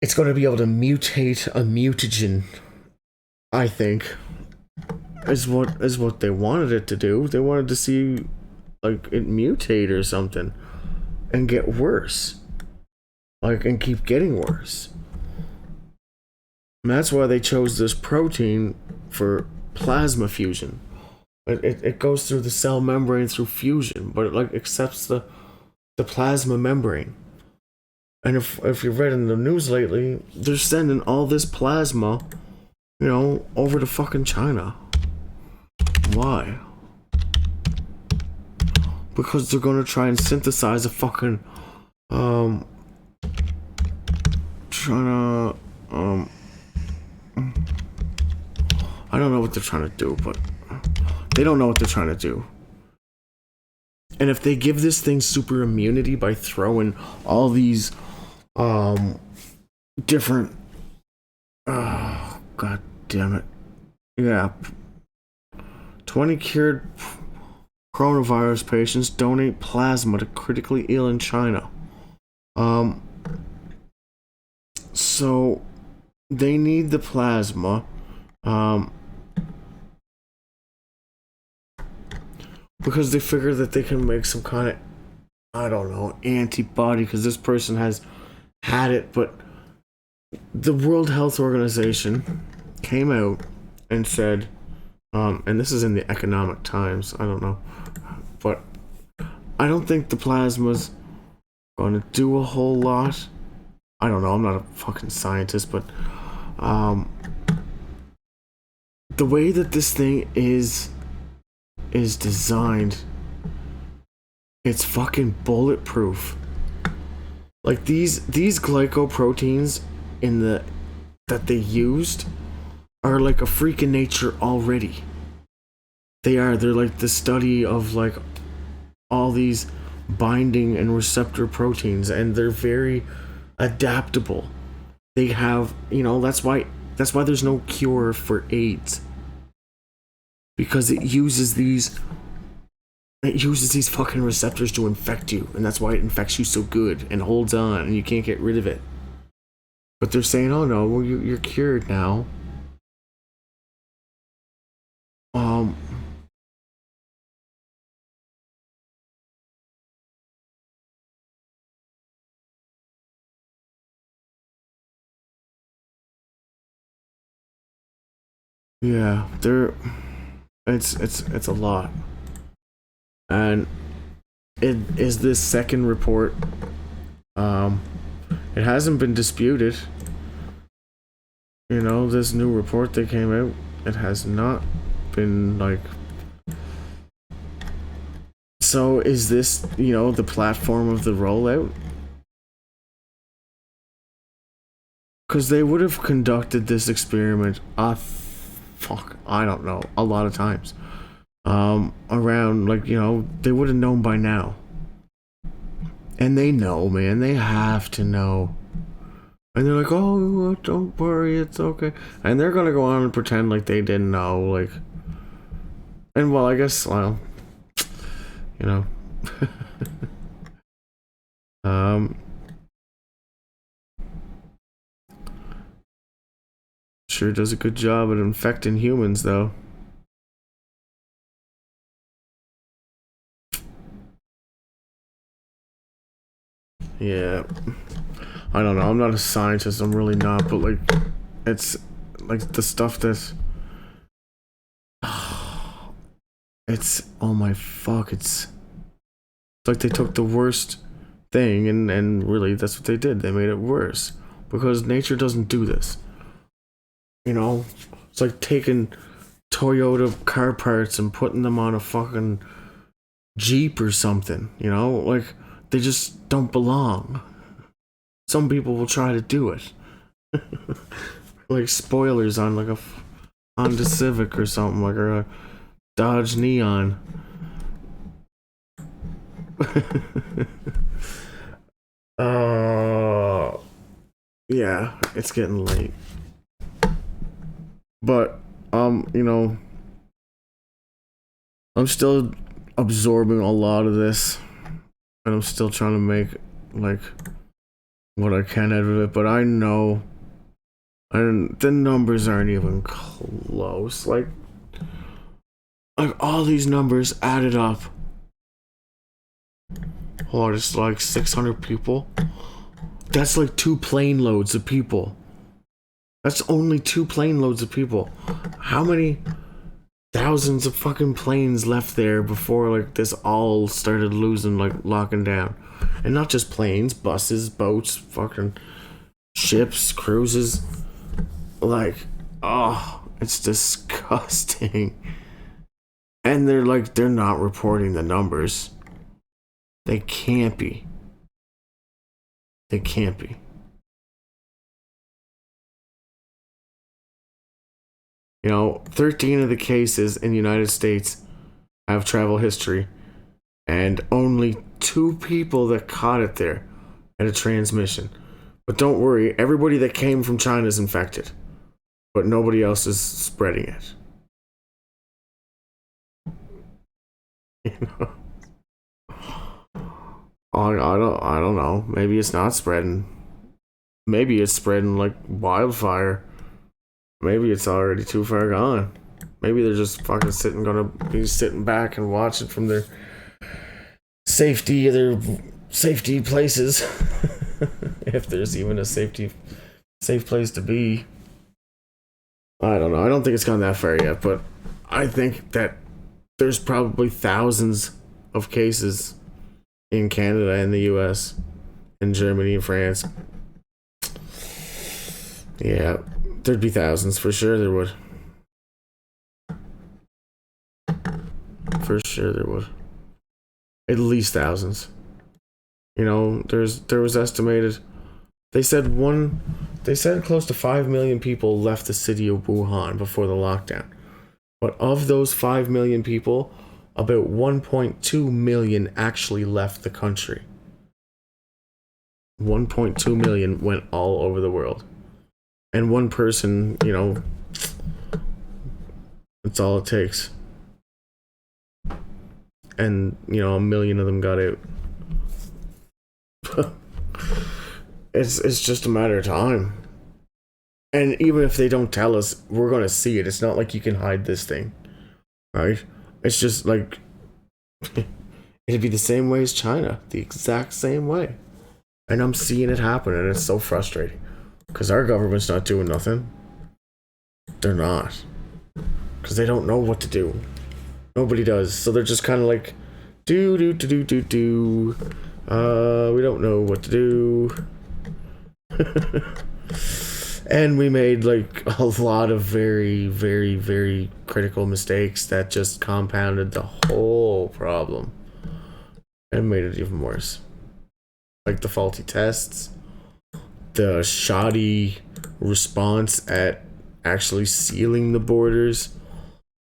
It's going to be able to mutate a mutagen, I think. is what they wanted it to do. They wanted to see like it mutate or something and get worse. Like, and keep getting worse. And that's why they chose this protein for plasma fusion. It goes through the cell membrane through fusion, but it like accepts the plasma membrane. And if you've read in the news lately, they're sending all this plasma, you know, over to fucking China. Why? Because they're gonna try and synthesize a fucking I don't know what they're trying to do, but they don't know what they're trying to do. And if they give this thing super immunity by throwing all these different god damn it. Yeah. 20 cured coronavirus patients donate plasma to critically ill in China. So they need the plasma because they figure that they can make some kind of, I don't know, antibody because this person has had it. But the World Health Organization came out and said, and this is in the Economic Times, I don't know, but I don't think the plasma's going to do a whole lot. I don't know, I'm not a fucking scientist, but the way that this thing is designed, it's fucking bulletproof. Like these glycoproteins that they used are like a freak in nature already. They're like the study of like all these binding and receptor proteins, and they're very adaptable. They have, you know, that's why there's no cure for AIDS, because it uses these fucking receptors to infect you, and that's why it infects you so good and holds on and you can't get rid of it. But they're saying, oh no, well, you're cured now. Yeah, it's a lot. And it is this second report. It hasn't been disputed. You know, this new report that came out, it has not been like. So is this, you know, the platform of the rollout? Because they would have conducted this experiment, I don't know, a lot of times. Around, like, you know, they would have known by now. And they know, man, they have to know. And they're like, oh, don't worry, it's okay. And they're gonna go on and pretend like they didn't know, like. And well, I guess, well, you know. Sure does a good job at infecting humans, though. Yeah. I don't know, I'm not a scientist, I'm really not, but like, it's like the stuff that's. It's, oh my fuck, it's like they took the worst thing and really that's what they did. They made it worse. Because nature doesn't do this. You know? It's like taking Toyota car parts and putting them on a fucking Jeep or something. You know? Like, they just don't belong. Some people will try to do it. Like spoilers on like a Honda Civic or something, like, or a Dodge Neon. Yeah, it's getting late. But, you know, I'm still absorbing a lot of this, and I'm still trying to make, like, what I can out of it, but I know, and the numbers aren't even close. Like, Like all these numbers added up. Oh, it's like 600 people. That's like 2 plane loads of people. That's only 2 plane loads of people. How many thousands of fucking planes left there before like this all started losing, like locking down? And not just planes, buses, boats, fucking ships, cruises. Like, oh, it's disgusting. And they're not reporting the numbers. They can't be. They can't be. You know, 13 of the cases in the United States have travel history, and only 2 people that caught it there had a transmission. But don't worry, everybody that came from China is infected, but nobody else is spreading it. You know? I don't know. Maybe it's not spreading. Maybe it's spreading like wildfire. Maybe it's already too far gone. Maybe they're just fucking gonna be sitting back and watching from their safe places. If there's even a safe place to be. I don't know. I don't think it's gone that far yet, but I think that there's probably thousands of cases in Canada and the US and Germany and France. Yeah, there'd be thousands for sure. There would. For sure there would. At least thousands. You know, there was estimated. They said close to 5 million people left the city of Wuhan before the lockdown. But of those 5 million people, about 1.2 million actually left the country. 1.2 million went all over the world. And one person, you know, that's all it takes. And, you know, 1 million of them got out. It's just a matter of time. And even if they don't tell us, we're going to see it. It's not like you can hide this thing. Right? It's just like, it'd be the same way as China. The exact same way. And I'm seeing it happen, and it's so frustrating. Because our government's not doing nothing. They're not. Because they don't know what to do. Nobody does. So they're just kind of like, we don't know what to do. And we made like a lot of very, very, very critical mistakes that just compounded the whole problem and made it even worse. Like the faulty tests, the shoddy response at actually sealing the borders,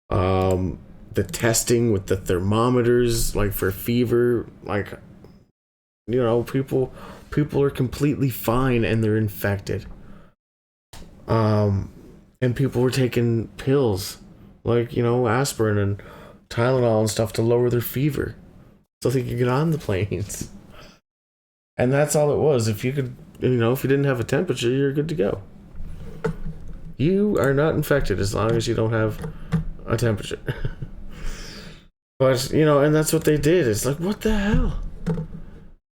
the testing with the thermometers, like for fever, like, you know, people are completely fine and they're infected. And people were taking pills like, you know, aspirin and Tylenol and stuff to lower their fever so they could get on the planes. And that's all it was. If you could, you know, if you didn't have a temperature, you're good to go. You are not infected as long as you don't have a temperature. But, you know, and that's what they did. It's like, what the hell?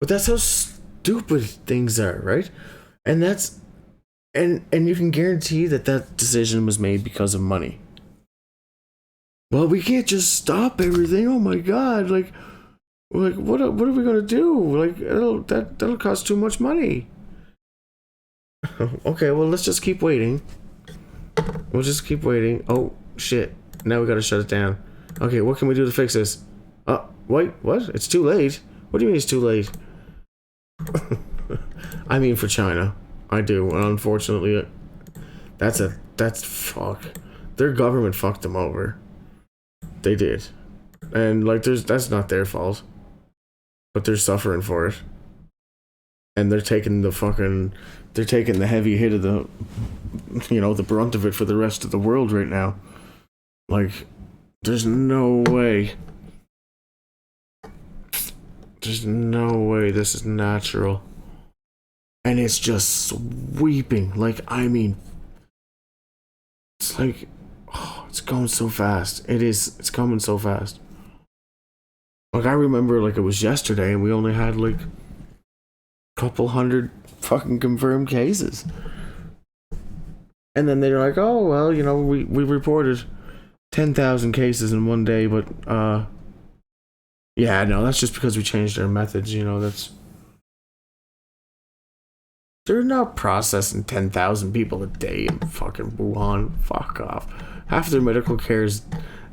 But that's how stupid things are, right? And that's, and you can guarantee that decision was made because of money. Well, we can't just stop everything. Oh my God! Like what are we gonna do? Like that'll cost too much money. Okay, well let's just keep waiting. We'll just keep waiting. Oh shit! Now we gotta shut it down. Okay, what can we do to fix this? Wait, what? It's too late. What do you mean it's too late? I mean for China. I do, and unfortunately, that's fuck. Their government fucked them over. They did, and like that's not their fault, but they're suffering for it, and they're taking the heavy hit of the, you know, the brunt of it for the rest of the world right now. Like, there's no way. There's no way this is natural. And it's just sweeping. Like, I mean, it's like, oh, it's going so fast. It's coming so fast. Like, I remember like it was yesterday and we only had like a couple hundred fucking confirmed cases. And then they're like, oh, well, you know, we reported 10,000 cases in one day, but, yeah, no, that's just because we changed our methods, you know, they're not processing 10,000 people a day in fucking Wuhan. Fuck off. Half their medical cares,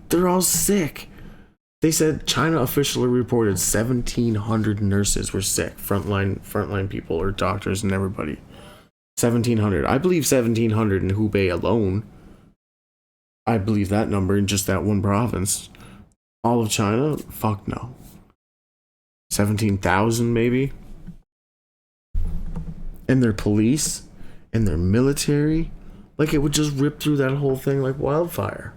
they're all sick. They said China officially reported 1,700 nurses were sick, frontline people or doctors and everybody. 1,700. I believe 1,700 in Hubei alone. I believe that number in just that one province. All of China? Fuck no. 17,000 maybe? And their police and their military, like, it would just rip through that whole thing like wildfire.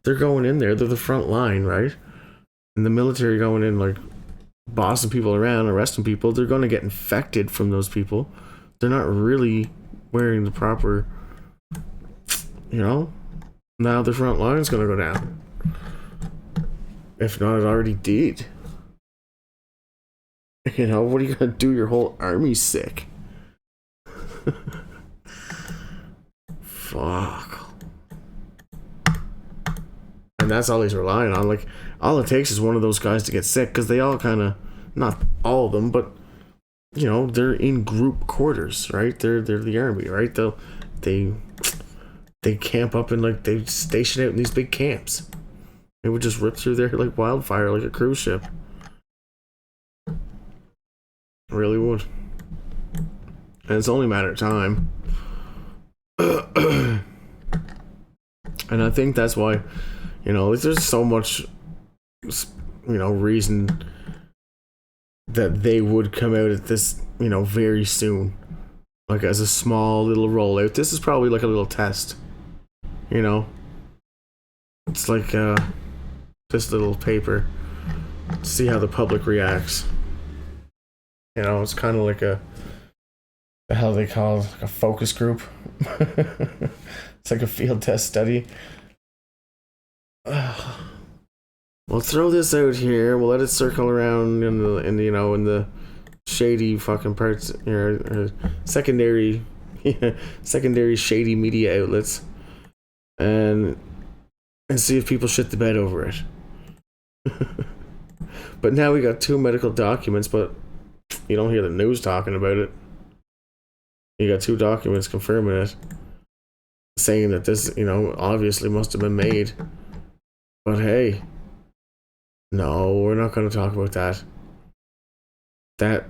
They're going in there, they're the front line, right? And the military going in like bossing people around, arresting people. They're going to get infected from those people. They're not really wearing the proper, you know. Now the front line's going to go down. If not, it already did. You know, what are you going to do? Your whole army's sick. Fuck. And that's all he's relying on. Like, all it takes is one of those guys to get sick, because they all kind of, not all of them, but, you know, they're in group quarters, right? They're the army, right? They camp up and, like, they station out in these big camps. It would just rip through there like wildfire, like a cruise ship. It really would. And it's only a matter of time. And I think that's why, you know, there's so much, you know, reason that they would come out at this, you know, very soon. Like, as a small little rollout. This is probably like a little test. You know? It's like this little paper. See how the public reacts. You know, it's kind of like a, how they call it, like a focus group. It's like a field test study. We'll throw this out here. We'll let it circle around in the shady fucking parts, secondary shady media outlets, and see if people shit the bed over it. But now we got 2 medical documents, but you don't hear the news talking about it. You got 2 documents confirming it, saying that this, you know, obviously must have been made. But hey, no, we're not going to talk about that.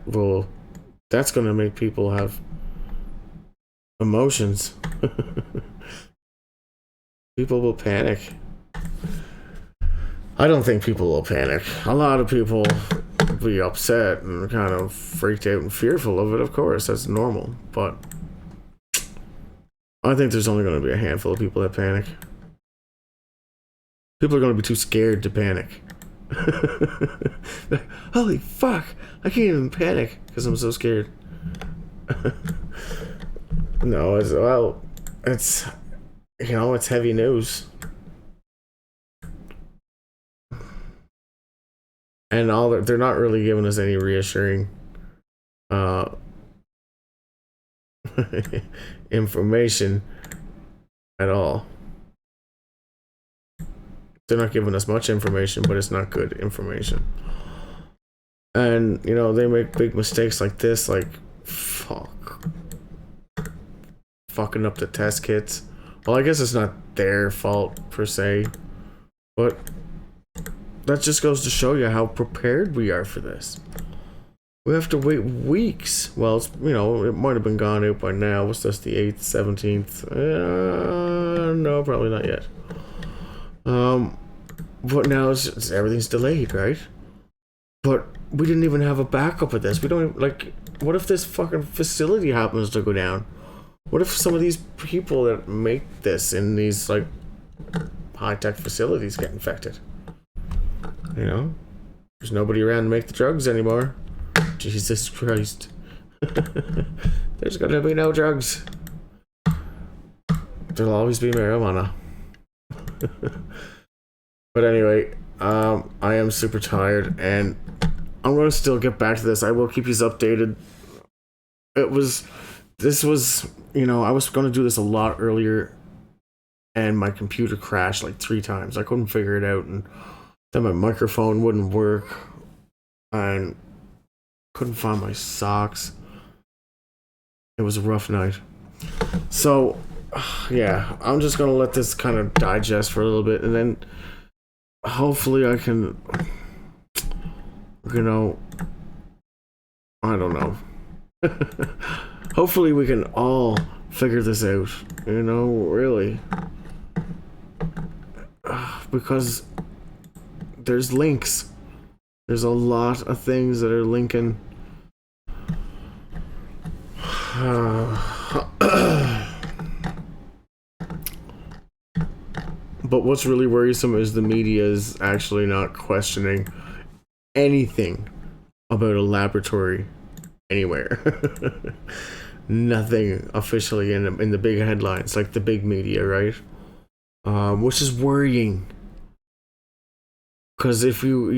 That's going to make people have emotions. People will panic. I don't think people will panic. A lot of people will be upset and kind of freaked out and fearful of it, of course. That's normal. But I think there's only going to be a handful of people that panic. People are going to be too scared to panic. Holy fuck, I can't even panic because I'm so scared. No, it's you know, it's heavy news. And they're not really giving us any reassuring information at all. They're not giving us much information, but it's not good information. And, you know, they make big mistakes like this, like, fucking up the test kits. Well, I guess it's not their fault, per se, but that just goes to show you how prepared we are for this. We have to wait weeks. Well, it's, you know, it might have been gone out by now. What's this, the 8th, 17th? No, probably not yet. But now everything's delayed, right? But we didn't even have a backup of this. We don't even, like, what if this fucking facility happens to go down? What if some of these people that make this in these, like, high-tech facilities get infected? You know? There's nobody around to make the drugs anymore. Jesus Christ. There's gonna be no drugs. There'll always be marijuana. But anyway, I am super tired, and I'm gonna still get back to this. I will keep you updated. This was, I was gonna do this a lot earlier, and my computer crashed like 3 times. I couldn't figure it out, and then my microphone wouldn't work, and couldn't find my socks. It was a rough night. So, yeah, I'm just gonna let this kind of digest for a little bit, and then hopefully I can, I don't know. Hopefully we can all figure this out, really. Because there's links. There's a lot of things that are linking. But what's really worrisome is the media is actually not questioning anything about a laboratory anywhere. Nothing officially in the big headlines, like the big media, right? Which is worrying. Because if you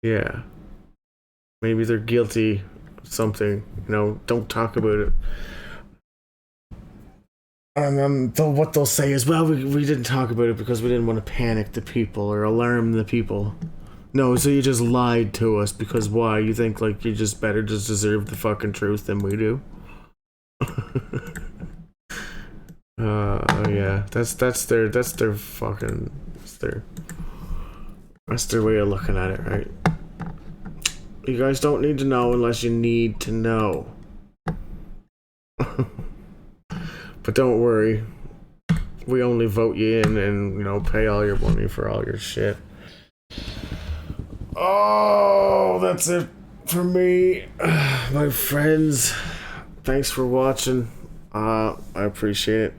yeah, maybe they're guilty of something, don't talk about it. And then what they'll say is, well, we didn't talk about it because we didn't want to panic the people or alarm the people. No, so you just lied to us because why? You think like you just better just deserve the fucking truth than we do? Yeah, that's their fucking, that's their way of looking at it, right? You guys don't need to know unless you need to know. But don't worry, we only vote you in and, pay all your money for all your shit. Oh, that's it for me, my friends. Thanks for watching. I appreciate it.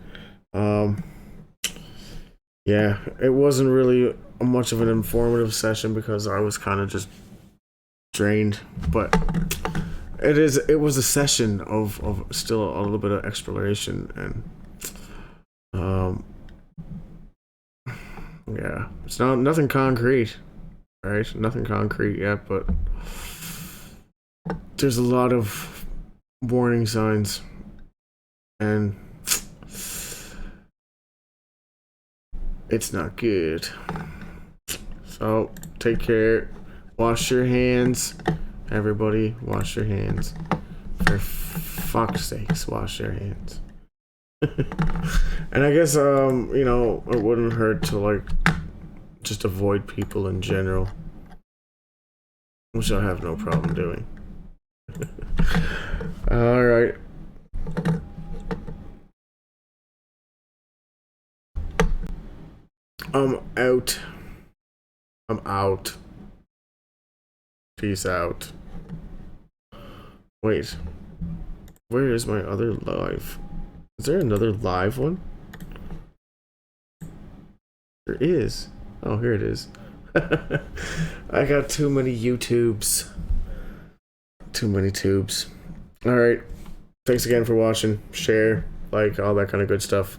Yeah, it wasn't really much of an informative session because I was kind of just drained, but it was a session of still a little bit of exploration, and yeah, it's nothing concrete, right? Nothing concrete yet, but there's a lot of warning signs, and it's not good. So take care, wash your hands. Everybody, wash your hands. For fuck's sakes, wash your hands. And I guess, it wouldn't hurt to, just avoid people in general. Which I have no problem doing. Alright. I'm out. I'm out. Peace out. Wait. Where is my other live? Is there another live one? There is. Oh, here it is. I got too many YouTubes. Too many tubes. Alright. Thanks again for watching. Share, like, all that kind of good stuff.